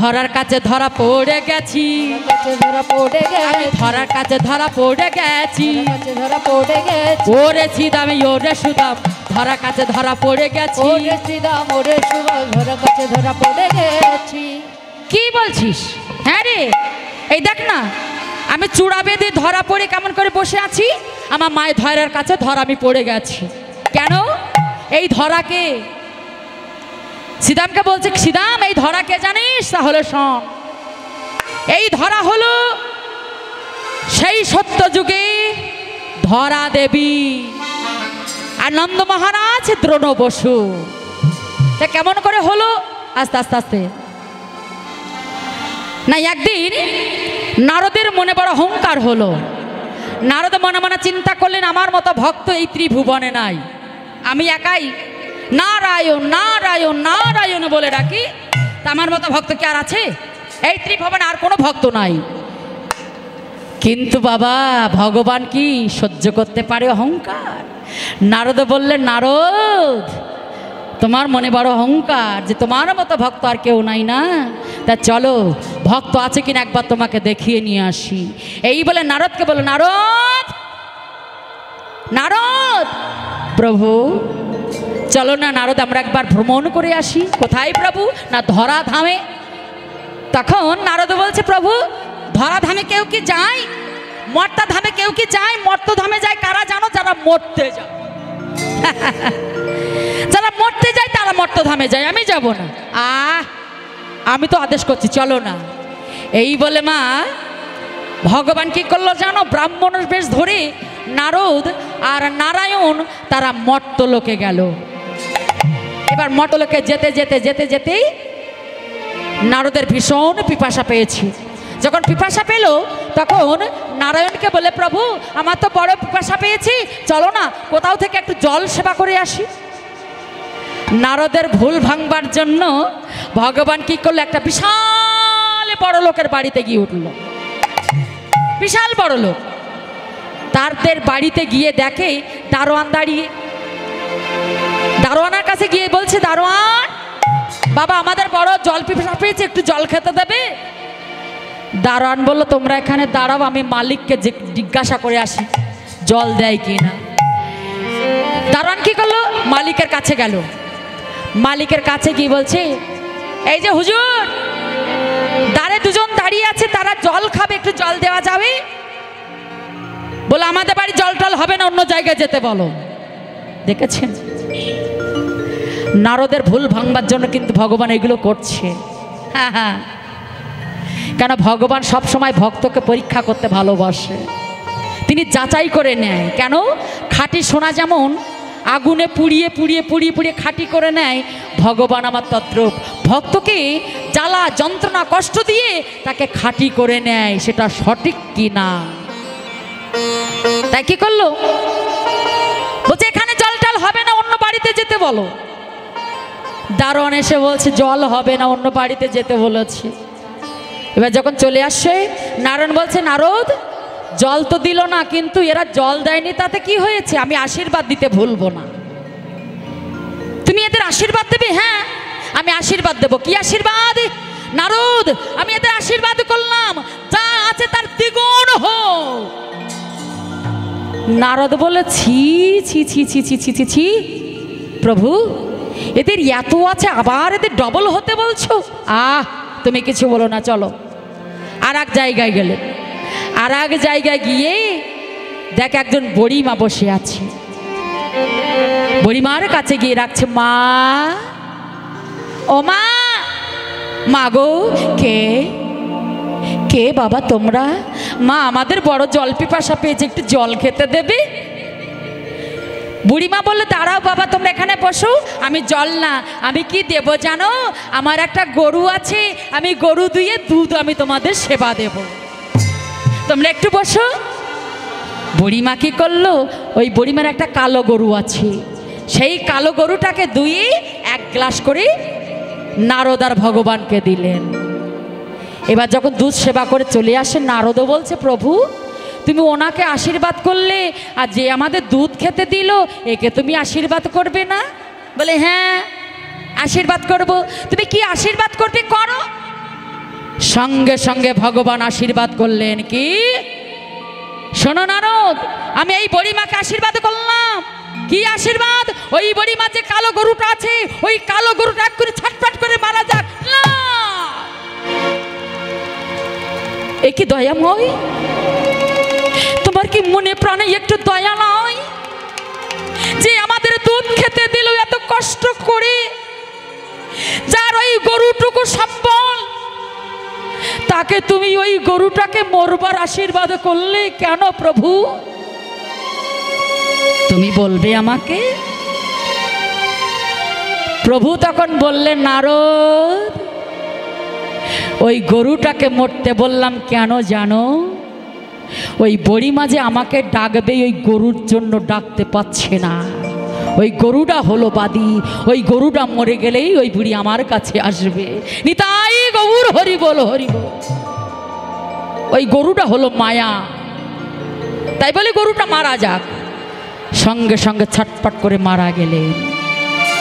ধরার কাছে ধরা পড়ে গেছি কাছে ধরা পড়ে আমি গেছি ধরার কাছে ধরা পড়ে গেছি কাছে ধরা পড়ে গেছি ওরে সিদাম ওরে সুদাম ধরা কাছে ধরা পড়ে গেছি ওরে শ্রীরাম ওরে সুভাষ ধরা কাছে ধরা পড়ে গেছি কি বলছিস হ্যাঁ রে এই দেখ না আমি চূড়া বেঁধে ধরা পড়ে কেমন করে বসে আছি আমার মায়ের ধরার কাছে ধরা আমি পড়ে গেছি কেন এই ধরাকে সিদামকে বলছে সিদাম এই ধরাকে জানিস তাহলে শোন এই ধরা হলো সেই সত্য যুগে ধরা দেবী আর নন্দ মহারাজ দ্রোণ বসু তা কেমন করে হলো আস্তে আস্তে আস্তে না একদিন নারদের মনে বড় অহংকার হলো নারদ মনে মনে চিন্তা করলেন আমার মতো ভক্ত এই ত্রিভুবনে নাই আমি একাই নারায়ণ নারায়ণ নারায়ণ বলে ডাকি তা আমার মতো ভক্ত কি আর আছে এই ত্রিভুবনে আর কোনো ভক্ত নাই কিন্তু বাবা ভগবান কি সহ্য করতে পারে অহংকার নারদ বললেন নারদ তোমার মনে বড় অহংকার যে তোমার মতো ভক্ত আর কেউ নাই না তা চলো ভক্ত আছে কিনা একবার তোমাকে দেখিয়ে নিয়ে আসি এই বলে নারদকে বলো নারদ নারদ প্রভু চলো না নারদ আমরা একবার ভ্রমণ করে আসি। কোথায় প্রভু? না ধরা ধামে। তখন নারদ বলছে প্রভু ধরা ধামে কেউ কি যায়? মর্তা ধামে কেউ কি যায়? মর্ত ধামে যায় কারা জানো? যারা মরতে যায়। যারা মরতে যায় তারা মর্ত ধামে যায়, আমি যাব না। আমি তো আদেশ করছি চলো না। এই বলে মা ভগবান কি করলো জানো? ব্রাহ্মণের বেশ ধরে নারদ আর নারায়ণ তারা মর্তলোকে গেল। এবার মর্তলোকে যেতে যেতে যেতে যেতেই নারদের ভীষণ পিপাসা পেয়েছে। যখন পিপাসা পেল তখন নারায়ণকে বলে প্রভু আমার তো বড় পিপাসা পেয়েছি, চলো না কোথাও থেকে একটু জল সেবা করে আসি। নারদের ভুল ভাঙবার জন্য ভগবান কি করলো? একটা বিশাল বড় লোকের বাড়িতে গিয়ে উঠল। বিশাল বড় লোক তাদের বাড়িতে গিয়ে দেখে দারোয়ান দাঁড়িয়ে। দারোয়ানের কাছে গিয়ে বলছে দারোয়ান বাবা আমাদের বড় জল পিপাসা পেয়েছে, একটু জল খেতে দেবে? দারোয়ান বলল তোমরা এখানে দাঁড়াও, আমি মালিককে জিজ্ঞাসা করে আসি জল দেয় কি না। দারোয়ান কি করলো? মালিকের কাছে গেল। মালিকের কাছে গিয়ে বলছে এই যে হুজুর দ্বারে দুজন দাঁড়িয়ে আছে, তারা জল খাবে, একটু জল দেওয়া যাবে? বলে আমাদের বাড়ি জল টল হবে না, অন্য জায়গায় যেতে বলো। দেখেছেন নারদের ভুল ভাঙবার জন্য কিন্তু ভগবান এগুলো করছে। হ্যাঁ হ্যাঁ, কেন ভগবান সব সময় ভক্তকে পরীক্ষা করতে ভালোবাসে, তিনি যাচাই করে নেয়। কেন? খাঁটি সোনা যেমন আগুনে পুড়িয়ে পুড়িয়ে পুড়িয়ে পুড়িয়ে খাঁটি করে নেয়, ভগবান আমার তদ্রূপ ভক্তকে জ্বালা যন্ত্রণা কষ্ট দিয়ে তাকে খাঁটি করে নেয়, সেটা সঠিক কি না। তাই কি করলো? বলছে এখানে জল টল হবে না, অন্য বাড়িতে যেতে বলো। দারোয়ান এসে বলছে জল হবে না, অন্য বাড়িতে যেতে বলেছে। এবার যখন চলে আসছে নারায়ণ বলছে নারদ জল তো দিল না, কিন্তু এরা জল দেয়নি তাতে কি হয়েছে? আমি আশীর্বাদ দিতে ভুলবো না। তুমি এদের আশীর্বাদ দেবে? হ্যাঁ আমি আশীর্বাদ দেব। কি আশীর্বাদ? নারদ আমি এদের আশীর্বাদ করলাম যা আছে তার দ্বিগুণ হোক। নারদ বলে ছি ছি ছি ছি ছি ছি ছি ছি প্রভু এদের এত আছে আবার এদের ডবল হতে বলছো? তুমি কিছু বলো না, চলো। আর এক জায়গায় গেলে, আর এক জায়গায় গিয়ে দেখ একজন বুড়িমা বসে আছে। বুড়িমার কাছে গিয়ে রাখছে মা, ও মা, মা গো কে কে বাবা তোমরা? মা আমাদের বড় জল পিপাসা পেয়েছে, একটু জল খেতে দেবে? বুড়িমা বললো দাঁড়াও বাবা তোমরা এখানে বসো, আমি জল না আমি কি দেব জানো? আমার একটা গরু আছে, আমি গরু দুয়ে দুধ আমি তোমাদের সেবা দেব, তোমরা একটু বসো। বুড়িমা কি করলো? ওই বুড়িমার একটা কালো গরু আছে, সেই কালো গরুটাকে দুয়ে এক গ্লাস করে নারদ আর ভগবানকে দিলেন। এবার যখন দুধ সেবা করে চলে আসে নারদও বলছে প্রভু তুমি ওনাকে আশীর্বাদ করলে, আর যে আমাদের দুধ খেতে দিল একে তুমি আশীর্বাদ করবে না? বলে হ্যাঁ আশীর্বাদ করব। তুমি কি আশীর্বাদ করবে করো। সঙ্গে সঙ্গে ভগবান আশীর্বাদ করলেন কি? শোনো নারদ আমি এই বুড়িমাকে আশীর্বাদ করলাম। কি আশীর্বাদ? ওই বুড়িমা যে কালো গরুটা আছে ওই কালো গরুটা এক করে ছটফট করে মারা যাক না। এ কি দয়াময়? তোমার কি মনে প্রাণে একটু দয়া নয় যে আমাদের দুধ খেতে দিল এত কষ্ট করে, যার ওই গরুটুকু সম্বল, তাকে তুমি ওই গরুটাকে মরবার আশীর্বাদ করলে কেন প্রভু? তুমি বলবে আমাকে? প্রভু তখন বললেন নারদ ওই গরুটাকে মরতে বললাম কেন জানো? ওই বুড়িমা যে আমাকে ডাকবে ওই গরুর জন্য ডাকতে পাচ্ছে না। ওই গরুটা হলো বাদী, ওই গরুটা মরে গেলেই ওই বুড়ি আমার কাছে আসবে। নিতাই গৌর হরি বল হরি বল। ওই গরুটা হলো মায়া, তাই বলে গরুটা মারা যাক। সঙ্গে সঙ্গে ছটফট করে মারা গেলেন।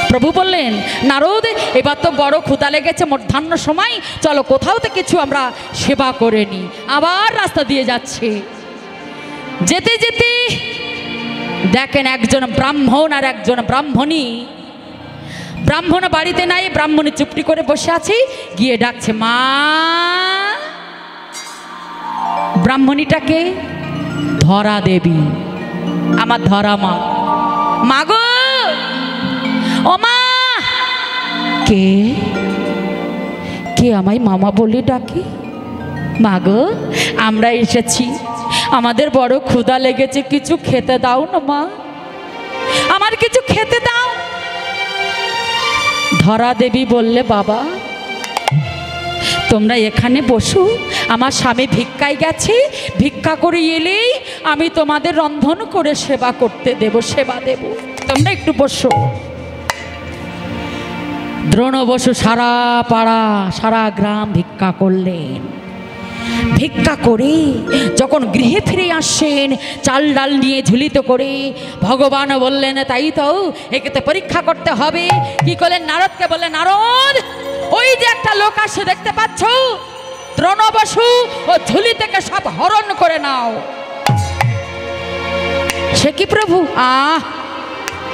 প্রভু বললেন নারদ এবার তো বড় ক্ষুধা লেগেছে, মধ্যাহ্ন সময়, চলো কোথাও তো কিছু আমরা সেবা করে নি। আবার রাস্তা দিয়ে যাচ্ছে, যেতে যেতে দেখেন একজন ব্রাহ্মণ আর একজন ব্রাহ্মণী, ব্রাহ্মণ বাড়িতে নাই, ব্রাহ্মণী চুপটি করে বসে আছে, গিয়ে ডাকছে মা। ব্রাহ্মণীটাকে ধরা দেবী, আমার ধরা মা। মাগো ও মা। কে কে আমায় মামা বলে ডাকে? মাগো আমরা এসেছি, আমাদের বড় ক্ষুধা লেগেছে, কিছু খেতে দাও না মা, আমার কিছু খেতে দাও। ধরা দেবী বললে বাবা তোমরা এখানে বসো, আমার স্বামী ভিক্ষায় গেছে, ভিক্ষা করে এলেই আমি তোমাদের রন্ধন করে সেবা করতে দেব, সেবা দেব, তোমরা একটু বসো। দ্রোণ বসু সারা পাড়া সারা গ্রাম ভিক্ষা করলেন। ভিক্ষা করে যখন গৃহে ফিরে আসছেন চাল ডাল নিয়ে ঝুলিত করে, ভগবান বললেন তাই তো, একে তো পরীক্ষা করতে হবে। কি করলেন? নারদকে বললেন নারদ ওই যে একটা লোক আসে দেখতে পাচ্ছ, দ্রোণ বসু ও ঝুলি থেকে সব হরণ করে নাও। সে কি প্রভু?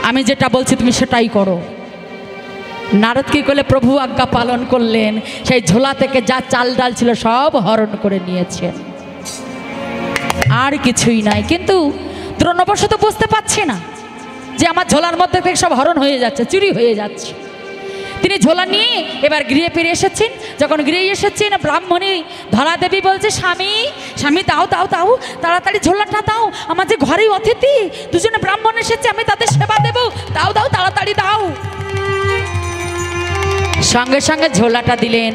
আমি যেটা বলছি তুমি সেটাই করো। নারদ কি করলে? প্রভু আজ্ঞা পালন করলেন, সেই ঝোলা থেকে যা চাল ডাল ছিল সব হরণ করে নিয়েছেন, আর কিছুই নাই। কিন্তু দ্রোণবসু তো বুঝতে পারছে না যে আমার ঝোলার মধ্যে থেকে সব হরণ হয়ে যাচ্ছে, চুরি হয়ে যাচ্ছে। তিনি ঝোলা নিয়ে এবার গৃহে ফিরে এসেছেন। যখন গৃহে এসেছেন ব্রাহ্মণী ধরা দেবী বলছে স্বামী, স্বামী দাও দাও দাও, তাড়াতাড়ি ঝোলাটা দাও, আমার যে ঘরেই অতিথি দুজনে ব্রাহ্মণ এসেছে, আমি তাদের সেবা দেব, দাও দাও তাড়াতাড়ি দাও। সঙ্গে সঙ্গে ঝোলাটা দিলেন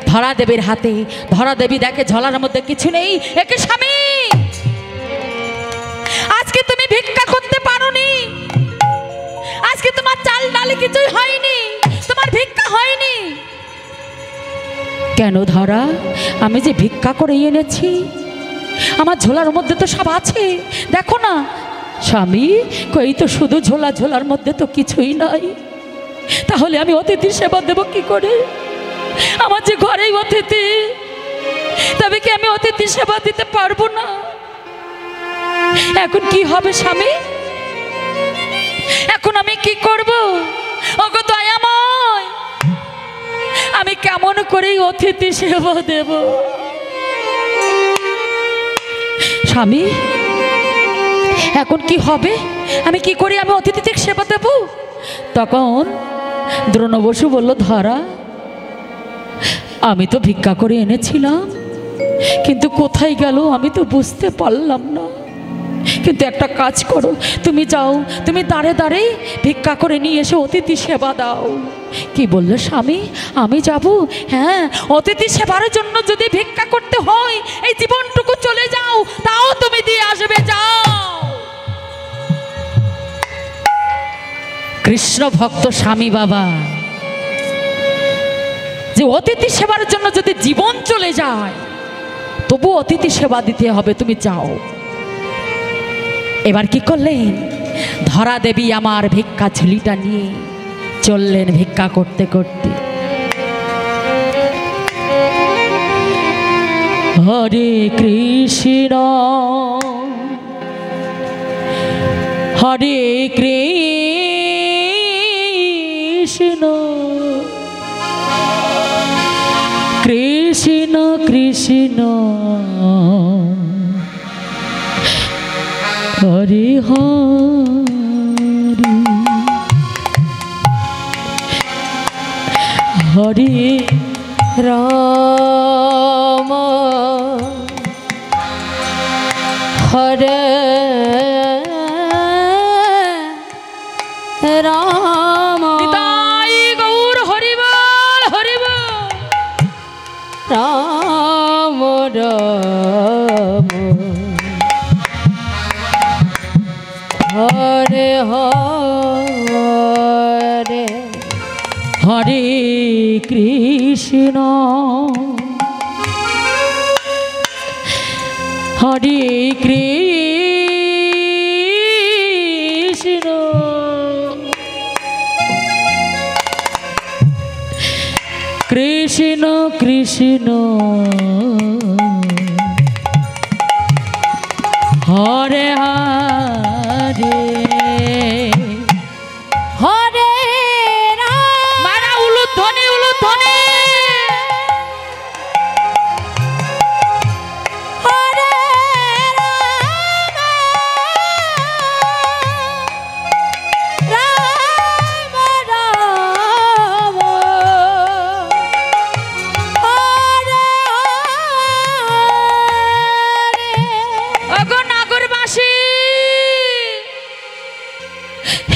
ধরা দেবীর হাতে। ধরা দেবী দেখে ঝোলার মধ্যে কিছু নেই। একে স্বামী আজকে তুমি ভিক্ষা করতে পারোনি, আজকে তোমার চাল ডালে কিছুই হয়নি, তোমার ভিক্ষা হয়নি। কেন ধরা? আমি যে ভিক্ষা করে এনেছি, আমার ঝোলার মধ্যে তো সব আছে, দেখো না। স্বামী কই তো শুধু ঝোলা, ঝোলার মধ্যে তো কিছুই নাই, তাহলে আমি অতিথির সেবা দেব কি করে? আমার যে ঘরেই অতিথি, তবে কি আমি অতিথির সেবা দিতে পারবো না? এখন কি হবে স্বামী? এখন আমি কি করব? ওগো দয়াময়, আমি কেমন করে অতিথি সেবা দেব? স্বামী এখন কি হবে? আমি কি করি? আমি অতিথিদের সেবা দেব? তখন দ্রোণ বসু বলল ধরা আমি তো ভিক্ষা করে এনেছিলাম, কিন্তু কোথায় গেল আমি তো বুঝতে পারলাম না। কিন্তু একটা কাজ করো, তুমি যাও, তুমি দাঁড়ে দাঁড়ে ভিক্ষা করে নিয়ে এসে অতিথি সেবা দাও। কি বললো স্বামী? আমি যাব? হ্যাঁ, অতিথি সেবার জন্য যদি ভিক্ষা করতে হয়, এই জীবনটুকু চলে যাও, তাও তুমি দিয়ে আসবে, যাও। কৃষ্ণ ভক্ত স্বামী বাবা যে অতিথি সেবার জন্য যদি জীবন চলে যায়, তবু অতিথি সেবা দিতে হবে, তুমি যাও। এবার কি করলেন? ধরা দেবী আমার ভিক্ষা ঝুলিটা নিয়ে চললেন ভিক্ষা করতে করতে। হরে কৃষ্ণ হরে কৃষ্ণ কৃষ্ণ কৃষ্ণ হরে হরে হরে রাম হরে রাম নিতাই গৌর হরিবল হরিবল। রাম রাম হরে হরে হরে কৃষ্ণ হরে কৃষ্ণ কৃষ্ণ কৃষ্ণ হরে হরে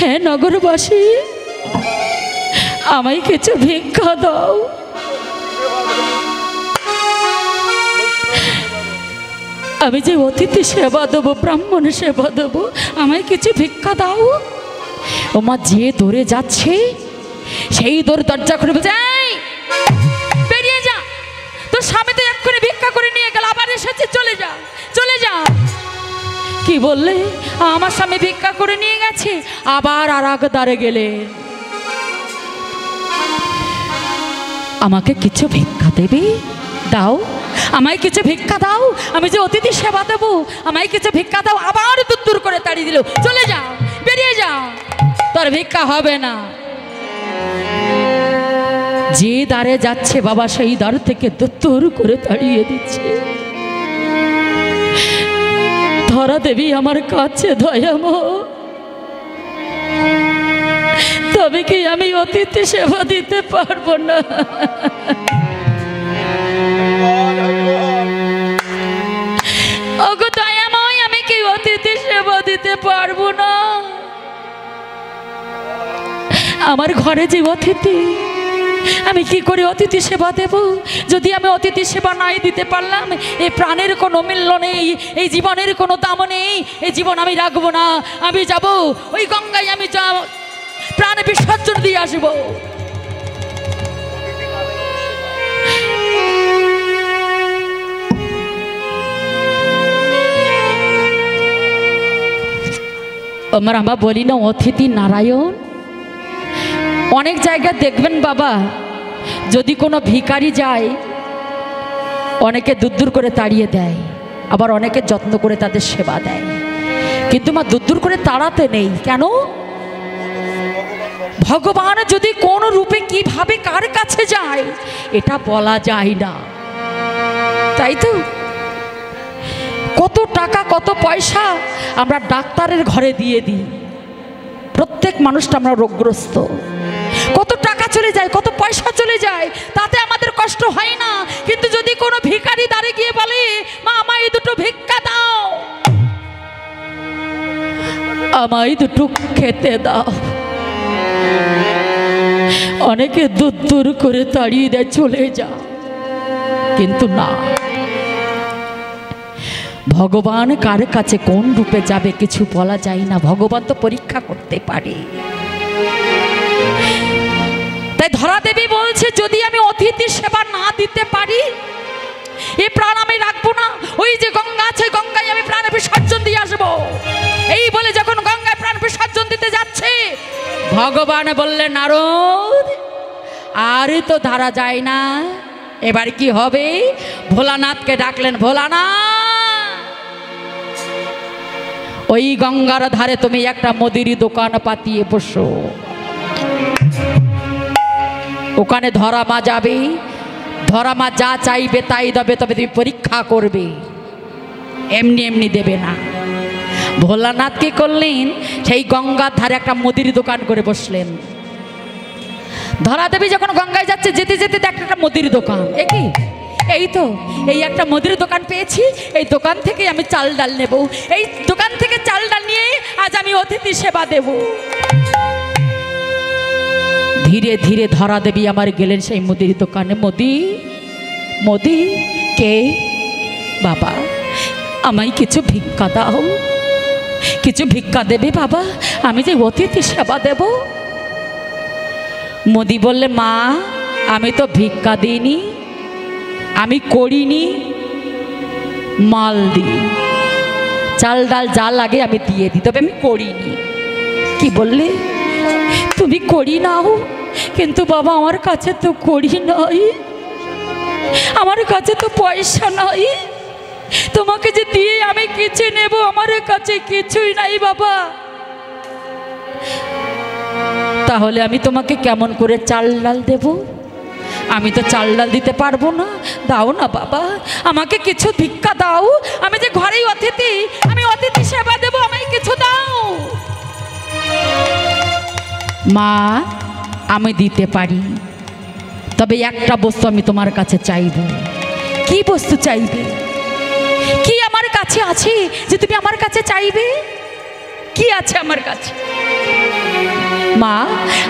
হ্যাঁ নগরবাসী, আমায় কিছু ভিক্ষা দাও। আমি যে অতিথি সেবা দেবো, ব্রাহ্মণ সেবা দেবো, আমায় কিছু ভিক্ষা দাও। ও মা, যে দৌড়ে যাচ্ছে সেই দৌড় দরজা করে বলছে, এই বেরিয়ে যা, তোর স্বামী তো এক্ষুনি ভিক্ষা করে নিয়ে গেল, আবার এসেছে, চলে যা চলে যা। কি বললে? আমার স্বামী ভিক্ষা করে নিয়ে গেছে, আবার আর এক দ্বারে গেলে। আমাকে কিছু ভিক্ষা দেবে? দাও, আমায় কিছু ভিক্ষা দাও, আমি যে অতিথি সেবা দেবো, আমায় কিছু ভিক্ষা দাও। আবার দূর দূর করে তাড়িয়ে দিল, চলে যাও, বেরিয়ে যাও, তোর ভিক্ষা হবে না। যে দ্বারে যাচ্ছে বাবা, সেই দ্বার থেকে দূর করে তাড়িয়ে দিচ্ছে। ধরা দেবী আমার কাছে দয়াময়, তবে কি আমি অতিথি সেবা দিতে পারবো না? ওগো দয়াময়, আমি কি অতিথি সেবা দিতে পারবো না? আমার ঘরে যে অতিথি, আমি কি করে অতিথি সেবা দেব? যদি আমি অতিথি সেবা নাই দিতে পারলাম, এই প্রাণের কোনো মূল্য নেই, এই জীবনের কোনো দাম নেই, এই জীবন আমি রাখবো না। আমি যাব ওই গঙ্গায়, আমি প্রাণ বিসর্জন দিয়ে আসবো। আমরা বলি না অতিথি নারায়ণ। অনেক জায়গায় দেখবেন বাবা, যদি কোনো ভিখারি যায়, অনেকে দূর দূর করে তাড়িয়ে দেয়, আবার অনেকে যত্ন করে তাদের সেবা দেয়। কিন্তু মা, দূর দূর করে তাড়াতে নেই। কেন? ভগবান যদি কোন রূপে কিভাবে কার কাছে যায় এটা বলা যায় না, তাই তো? কত টাকা কত পয়সা আমরা ডাক্তারের ঘরে দিয়ে দিই, প্রত্যেক মানুষটা আমরা রোগগ্রস্ত, কত টাকা চলে যায়, কত পয়সা চলে যায়, তাতে আমাদের কষ্ট হয় না। কিন্তু যদি কোনো ভিখারি দাঁড়ে গিয়ে বলে, মা আমায় দুটো ভিক্ষা দাও, আমায় দুটো খেতে দাও, অনেকে দূর দূর করে তাড়িয়ে দেয়, চলে যা। কিন্তু না, ভগবান কার কাছে কোন রূপে যাবে কিছু বলা যায় না। ভগবান তো পরীক্ষা করতে পারে। তাই ধরা দেবী বলছে, যদি আমি অতিথি সেবা না দিতে পারি, এই প্রাণ আমি রাখবো না। ওই যে গঙ্গা আছে, গঙ্গায় আমি প্রাণ বিসর্জন দিয়ে আসবো। এই বলে যখন গঙ্গায় প্রাণ বিসর্জন দিতে যাচ্ছে, ভগবান বললেন, নারদ, আর তো ধরা যায় না, এবার কি হবে? ভোলানাথকে ডাকলেন, ভোলানাথ, ওই গঙ্গার ধারে তুমি একটা মুদির দোকান পাতিয়ে বসো, ওখানে ধরা মা যাবে, ধরা মা যা চাইবে তাই দেবে, তবে তুমি পরীক্ষা করবে, এমনি এমনি দেবে না। ভোলানাথ কি করলেন? সেই গঙ্গার ধারে একটা মুদির দোকান করে বসলেন। ধরা দেবী যখন গঙ্গায় যাচ্ছে, যেতে যেতে দেখে একটা মুদির দোকান। একই এই তো, এই একটা মুদির দোকান পেয়েছি, এই দোকান থেকে আমি চাল ডাল নেব, এই দোকান থেকে চাল ডাল নিয়ে আজ আমি অতিথি সেবা দেব। ধীরে ধীরে ধরা দেবী আমার গেলেন সেই মুদির দোকানে। মোদি, মোদি, কে? বাবা, আমায় কিছু ভিক্ষা দাও, কিছু ভিক্ষা দেবে বাবা, আমি যে অতিথি সেবা দেব। মোদি বললে, মা, আমি তো ভিক্ষা দিইনি, আমি করিনি, মাল দিই, চাল ডাল যা লাগে আমি দিয়ে দিই, তবে আমি করিনি। কি বললে? তুমি করি নাও? কিন্তু বাবা, আমার কাছে তো করি নাই, আমার কাছে তো পয়সা নাই, তোমাকে যে দিয়ে আমি কিছু নেব, আমার কাছে কিছুই নাই বাবা। তাহলে আমি তোমাকে কেমন করে চাল ডাল দেব? আমি তো চাল ডাল দিতে পারবো না। দাও না বাবা, আমাকে কিছু ভিক্ষা দাও, আমি যে ঘরেই অতিথি, আমি অতিথি সেবা দেব, আমায় কিছু দাও। মা, আমি দিতে পারি, তবে একটা বস্তু আমি তোমার কাছে চাইব। কি বস্তু চাইবে? কি আমার কাছে আছে যে তুমি আমার কাছে চাইবে? কি আছে আমার কাছে? মা,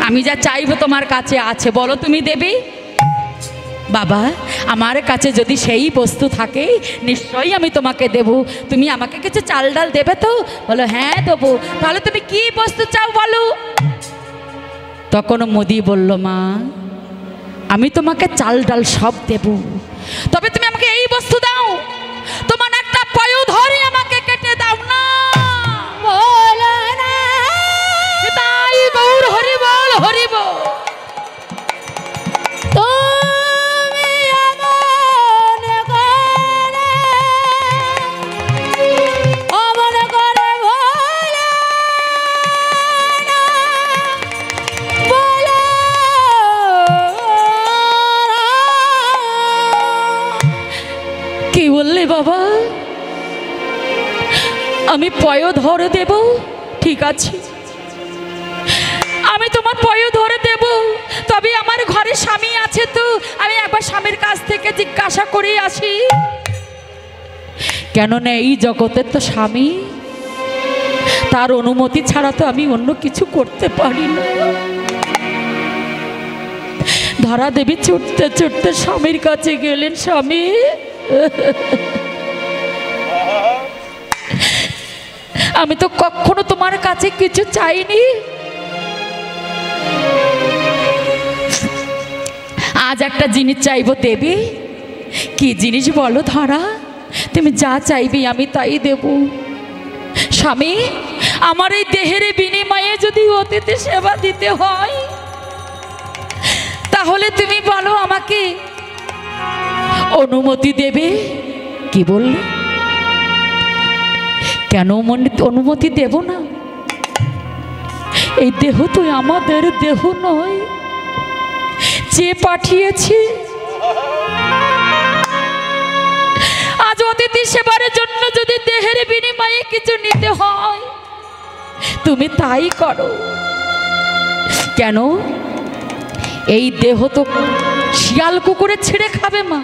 আমি যা চাইবো তোমার কাছে আছে, বলো তুমি দেবে? বাবা, আমার কাছে যদি সেই বস্তু থাকে নিশ্চয়ই আমি তোমাকে দেব। তুমি আমাকে কিছু চাল ডাল দেবে তো? বলো হ্যাঁ দেবো। তাহলে তুমি কি বস্তু চাও বলো? তখন মোদি বলল, মা আমি তোমাকে চাল ডাল সব দেব, তবে তুমি আমাকে এই বস্তু দাও, তোমার একটা পায়ু ধরে আমাকে কেটে দাও না। বলো না তাই গৌর হরি বল, হরি বল। তুমি অমন করে বলো না, বলো কি বললে বাবা? আমি পয় ধরে দেব? ঠিক আছে, আমি তোমার পয় ধরে দেব, তবে আমার ঘরে স্বামী আছে তো, আমি একবার স্বামীর কাছ থেকে জিজ্ঞাসা করে আসি। কেননা এই জগতের তো স্বামী, তার অনুমতি ছাড়া তো আমি অন্য কিছু করতে পারি না। ধরা দেবী ছুটতে ছুটতে স্বামীর কাছে গেলেন। স্বামী, আমি তো কখনো তোমার কাছে কিছু চাইনি, আজ একটা জিনিস চাইবো, দেবী? কি জিনিস বলো ধরা? তুমি যা চাইবি আমি তাই দেব। স্বামী, আমার এই দেহের বিনিময়ে যদি অতিথি সেবা দিতে হয় তাহলে তুমি বলো আমাকে অনুমতি দেবে? কি বললে? কেন অনুমতি দেব না? এই দেহ তো আমাদের দেহ নয়, যে পাঠিয়েছি। আজ অতিথি সেবার জন্য যদি দেহের বিনিময়ে কিছু নিতে হয় তুমি তাই করো। কেন? এই দেহ তো শিয়াল কুকুরে ছিঁড়ে খাবে মা,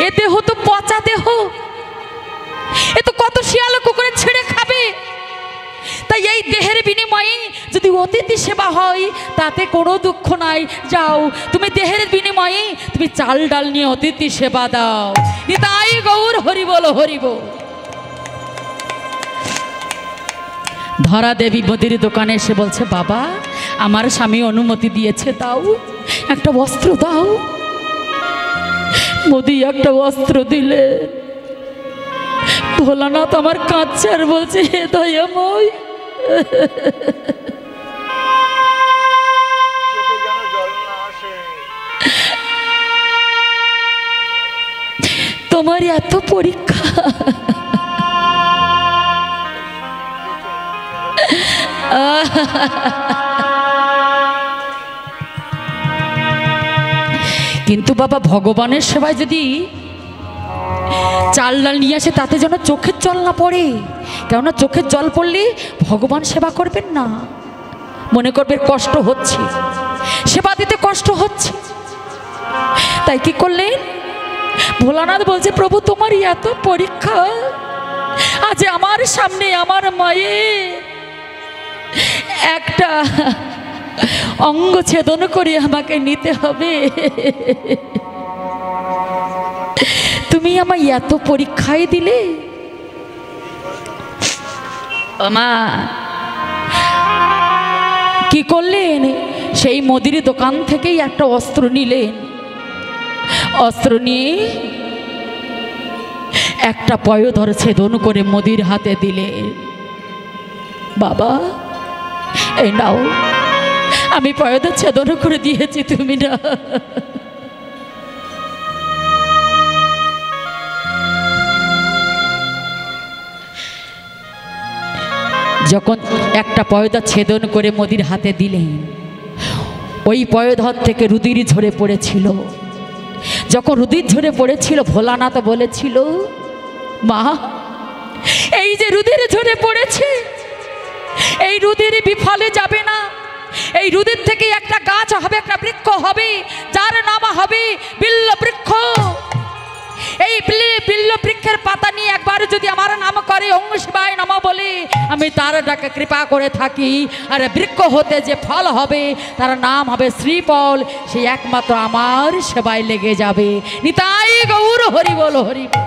এ দেহ তো পচা দেহ, এ তো কত শিয়াল কুকুরে ছিঁড়ে খাবে। তাই এই দেহের বিনিময়ে যদি অতিথি সেবা হয় তাতে কোনো দুঃখ নাই। যাও, তুমি দেহের বিনিময়ে তুমি চাল ডাল নিয়ে অতিথি সেবা দাও। তাই গৌর হরি বল, হরি বল। ধরা দেবী মুদির দোকানে এসে বলছে, বাবা আমার স্বামী অনুমতি দিয়েছে, দাও একটা বস্ত্র দাও। মোদি একটা বস্ত্র দিলে। ভোলানাথ আমার কাঁদছে আর বলছে, হে দয়াময়, তোমার এত পরীক্ষা, কিন্তু বাবা ভগবানের সেবায় যদি চাল ডাল নিয়ে আসে তাতে যেন চোখের জল না পড়ে। কেননা চোখের জল পড়লে ভগবান সেবা করবেন না, মনে করবে কষ্ট হচ্ছে, সেবা দিতে কষ্ট হচ্ছে। তাই কি করলেন? ভোলানাথ বলছে, প্রভু তোমারই এত পরীক্ষা, আজ আমার সামনে আমার মায়ের একটা অঙ্গ ছেদন করে আমাকে নিতে হবে। তুমি আমায় এত পরীক্ষায় দিলে। মা কি করলেন? সেই মুদির দোকান থেকেই একটা অস্ত্র নিলেন। অস্ত্র নিয়ে একটা পয়োধর ছেদন করে মুদির হাতে দিলেন। বাবা এই নাও, আমি পয়োধর ছেদন করে দিয়েছি, তুমি না। যখন একটা পয়োধর ছেদন করে মোদির হাতে দিলেন, ওই পয়োধর থেকে রুধির ঝরে পড়েছিল। যখন রুধির ঝরে পড়েছিল, ভোলানাথ বলেছিল, মা এই যে রুধির ঝরে পড়েছে, এই রুধির বিফলে যাবে না। এই রুধির থেকে একটা গাছ হবে, একটা বৃক্ষ হবে, যার নাম হবে বিল্ল বৃক্ষ। এই বিল্ল বৃক্ষের পাতা নিয়ে একবার যদি আমার নাম করে ওং শিবায় নমঃ বলে আমি তার ডাকে কৃপা করে থাকি, আর বৃক্ষ হতে যে ফল হবে তার নাম হবে শ্রীফল, সেই একমাত্র আমার সেবায় লেগে যাবে। নিতাই গৌর হরি বল হরি বল।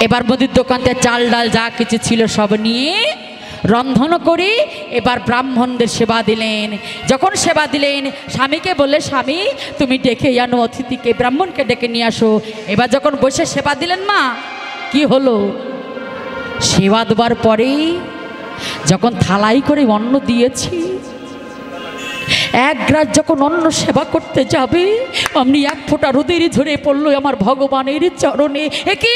এবার মুদির দোকানতে চাল ডাল যা কিছু ছিল সব নিয়ে রন্ধন করে এবার ব্রাহ্মণদের সেবা দিলেন। যখন সেবা দিলেন স্বামীকে বললে, স্বামী তুমি ডেকে আনো অতিথিকে, ব্রাহ্মণকে ডেকে নিয়ে আসো। এবার যখন বসে সেবা দিলেন মা, কি হলো, সেবা দেবার পরে যখন থালাই করে অন্ন দিয়েছি, এক গ্রাস যখন অন্ন সেবা করতে যাবে অমনি এক ফোঁটা রোদের ঝরে পড়লো আমার ভগবানের চরণে। এ কি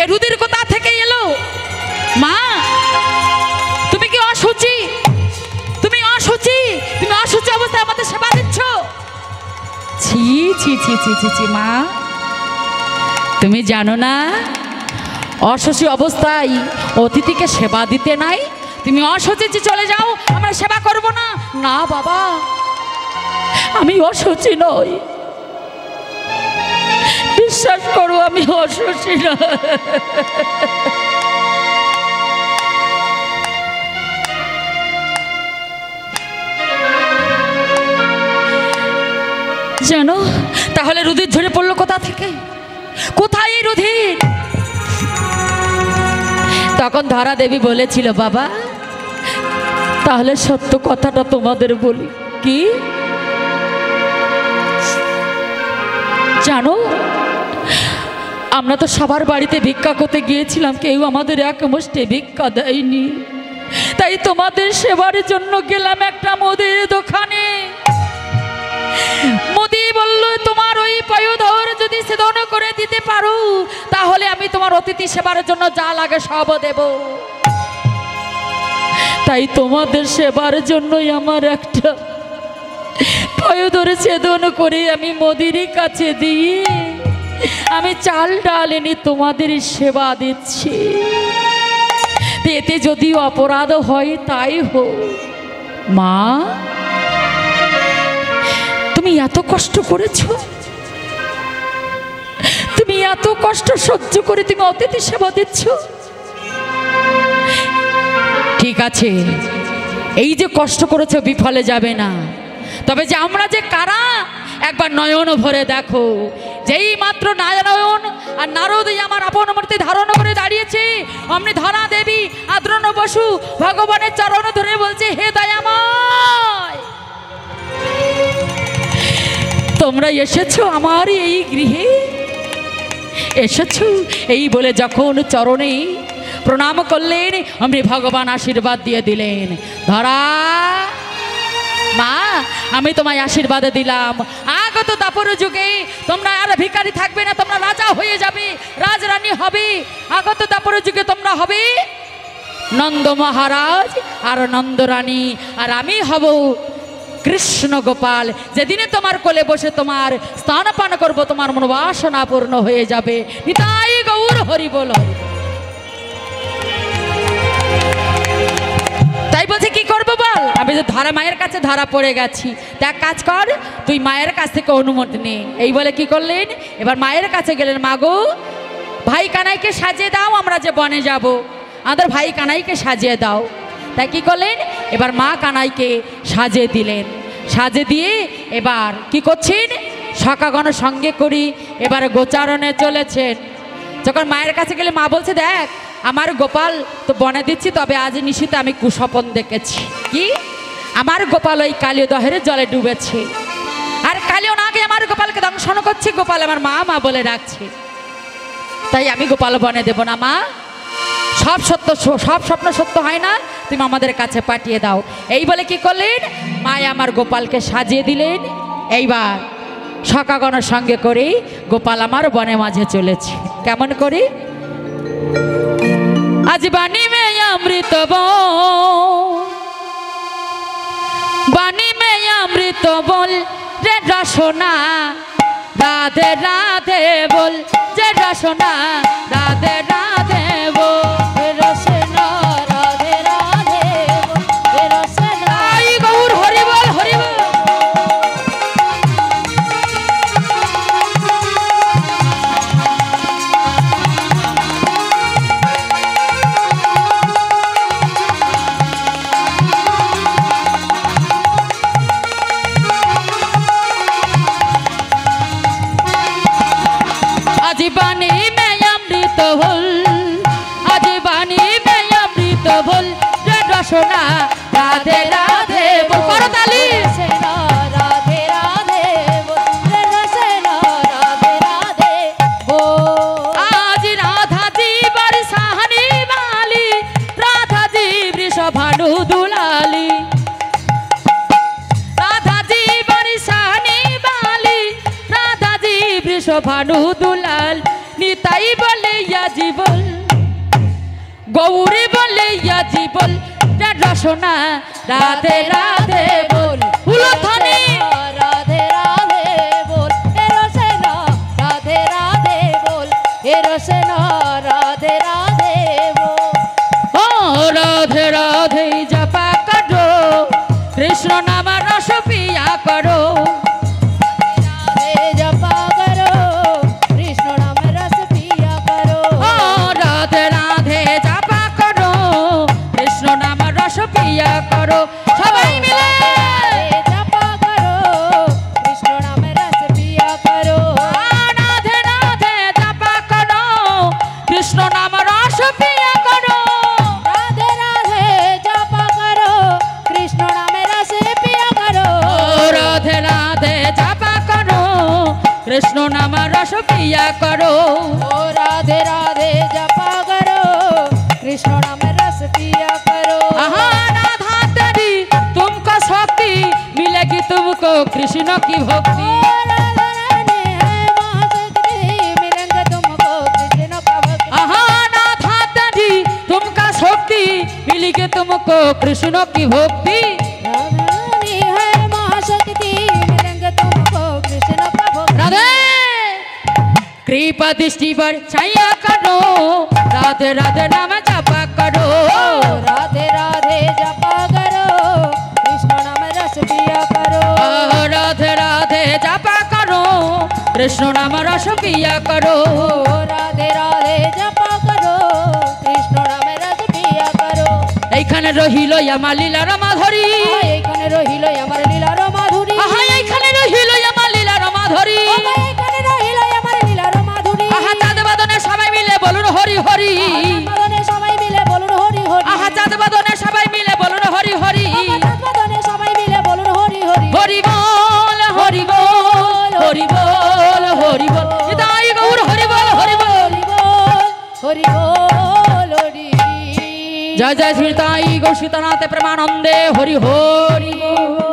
এ রুদির কোথা থেকে এলো? মা তুমি কি অসুচি? তুমি অসুচি, তুমি অসুচি অবস্থায় আমাদের সেবা দিচ্ছ? ছি ছি ছি ছি ছি ছি মা, তুমি জানো না অসুচি অবস্থায় অতিথিকে সেবা দিতে নাই? তুমি অসুচি, চলে যাও, আমরা সেবা করব না। না বাবা, আমি অসুচি নই, বিশ্বাস করো আমি অসুচি না। জানো তাহলে রুধির ঝরে পড়লো কোথা থেকে? কোথায় এই রুধির? তখন ধরা দেবী বলেছিল, বাবা তাহলে সত্য কথাটা তোমাদের বলি। কি জানো, আমরা তো সবার বাড়িতে ভিক্ষা করতে গিয়েছিলাম, কেউ আমাদের এক মুষ্টি ভিক্ষা দেয়নি, তাই তোমাদের সেবার জন্য গেলাম একটা মুদির দোকানে। মুদি বলল, তোমার ওই পায়ুধর যদি সেদন করে দিতে পারো তাহলে আমি তোমার অতিথি সেবার জন্য যা লাগে সব দেব। তাই তোমাদের সেবার জন্যই আমার একটা পায়ুধর সেদন করে আমি মোদির কাছে দিয়ে আমি চাল ডাল এনে তোমাদের সেবা দিচ্ছি। এতে যদি অপরাধ হয় তাই হোক। মা তুমি এত কষ্ট করেছ, তুমি এত কষ্ট সহ্য করে তুমি অতিথি সেবা দিচ্ছ, ঠিক আছে এই যে কষ্ট করেছো বিফলে যাবে না, তবে যে আমরা যে কারা একবার নয়ন ভরে দেখো। যেই মাত্র নারায়ণ আর নারদ আমার আপন মূর্তি ধারণ করে দাঁড়িয়েছে, অমনি ধরা দেবী আদ্রণ বসু ভগবানের চরণ ধরে বলছে, হে দয়াময় তোমরা এসেছো আমার এই গৃহে, এসেছো। এই বলে যখন চরণে প্রণাম করলেন অমনি ভগবান আশীর্বাদ দিয়ে দিলেন, ধরা মা আমি তোমায় আশীর্বাদ দিলাম, আগত দাপর যুগে তোমরা আর ভিখারি থাকবে না, তোমরা রাজা হয়ে যাবে, রাজরানী হবে। আগত দাপর যুগে তোমরা হবে নন্দ মহারাজ আর নন্দরানী, আর আমি হব কৃষ্ণ গোপাল। যেদিনে তোমার কোলে বসে তোমার স্তনপান করবো তোমার মনোবাসনা পূর্ণ হয়ে যাবে। নিতাই গৌর হরি বল। তাই বলছে কি করবো বল, আমি যে ধরা মায়ের কাছে ধরা পড়ে গেছি, তা কাজ কর তুই মায়ের কাছ থেকে অনুমতি নে। এই বলে কি করলেন, এবার মায়ের কাছে গেলেন, মাগো ভাই কানাইকে সাজিয়ে দাও, আমরা যে বনে যাব, আমাদের ভাই কানাইকে সাজিয়ে দাও। তাই কি করলেন, এবার মা কানাইকে সাজিয়ে দিলেন। সাজিয়ে দিয়ে এবার কি করছেন, সখাগণ সঙ্গে করি এবার গোচারণে চলেছেন। যখন মায়ের কাছে গেলে মা বলছে, দেখ আমার গোপাল তো বনে দিচ্ছি, তবে আজ নিশিতে আমি কুস্বপন দেখেছি। কি, আমার গোপাল ওই কালীয় দহের জলে ডুবেছে, আর কালীয় নাগে আমার গোপালকে দংশন করছে, গোপাল আমার মা মা বলে ডাকছে, তাই আমি গোপাল বনে দেব না। মা সব স্বপ্ন সত্য হয় না, তুমি আমাদের কাছে পাঠিয়ে দাও। এই বলে কি করলেন, মায় আমার গোপালকে সাজিয়ে দিলেন। এইবার সখাগণের সঙ্গে করে গোপাল আমার বনে মাঝে চলেছে। কেমন করে, আজ বাণী মে অমৃত বাণী মে অমৃত বল রে রসনা, রাধে রাধে বল যে রসনা, রাধে রাধে বল রসনা, রাধে রাধে বল, রসনা। গৌর হরি বল হরি বল। রসনা রাধে রাধে বল করতালি রসনা রাধে রাধে বল রে রসনা রাধে রাধে বল আজ রাধা জি বরসাহানি वाली রাধা জি বৃষভানু দুলালি রাধা জি বরসাহানি वाली রাধা জি বৃষভানু দুলাল নিতাই বলে ইয়া জীবন গৌরী বলে ইয়া জীবন রসনা রাধে রাধে বল উলধ্বনি রাধে রাধে বল হে রসনা রাধে রাধে বল হে রসনা রাধে রাধে বল ও রাধে রাধে জপা করো কৃষ্ণ নাম রস পিয়া করো রাধে জপা করো কৃষ্ণ নাম রস পিয়া করো ও রাধে রাধে জপা করো কৃষ্ণ নাম রস পিয়া করো সবাই মিলে জপা করো কৃষ্ণ নাম রস পিয়া করো রাধে রাধে জপা করো কৃষ্ণ নাম রস পিয়া করো রাধে রাধে জপা করো কৃষ্ণ নাম রস পিয়া করো ও রাধে রাধে জপা করো কৃষ্ণ নাম রস পিয়া করো ও রাধে রাধে জপা করো কৃষ্ণ নাম রস পিয়া করো आहा राधा तेरी तुमको शक्ति मिलेगी तुमको कृष्ण की भक्ति राधा रानी है महाशक्ति मिलेंगे तुमको कृष्ण का भक्ति आहा राधा तेरी तुमका शक्ति मिलेगी तुमको कृष्ण की भक्ति राधा रानी है महाशक्ति मिलेंगे तुमको कृष्ण का भक्ति राधे कृपा दृष्टि पर छाया करो राधे राधे नाम जपा करो राधे राधे जपा करो कृष्ण नाम रस पिया करो राधे राधे जपा करो कृष्ण नाम रस पिया करो राधे राधे जपा करो कृष्ण नाम रस पिया करो এইখানে রহিল আমার লীলার মাধুরী এইখানে রহিল আমার লীলার মাধুরী আহা এইখানে রহিল আমার লীলার মাধুরী এইখানে রহিল আমার লীলার মাধুরী আহা চাঁদ বাদনে সবাই মিলে বলুন হরি হরি মদনে সবাই মিলে বলুন হরি হরি আহা চাঁদ বাদনে সবাই মিলে বলুন হরি হরি মদনে সবাই মিলে বলুন হরি হরি হরি বল হরি বল হরি বল হরি বল নিতাই গৌর হরি বল হরি বল হরি বল হরি বল হরি জয় জয় শ্রী তাই গৌর সীতানাথে প্রেমানন্দে হরি হরি বল।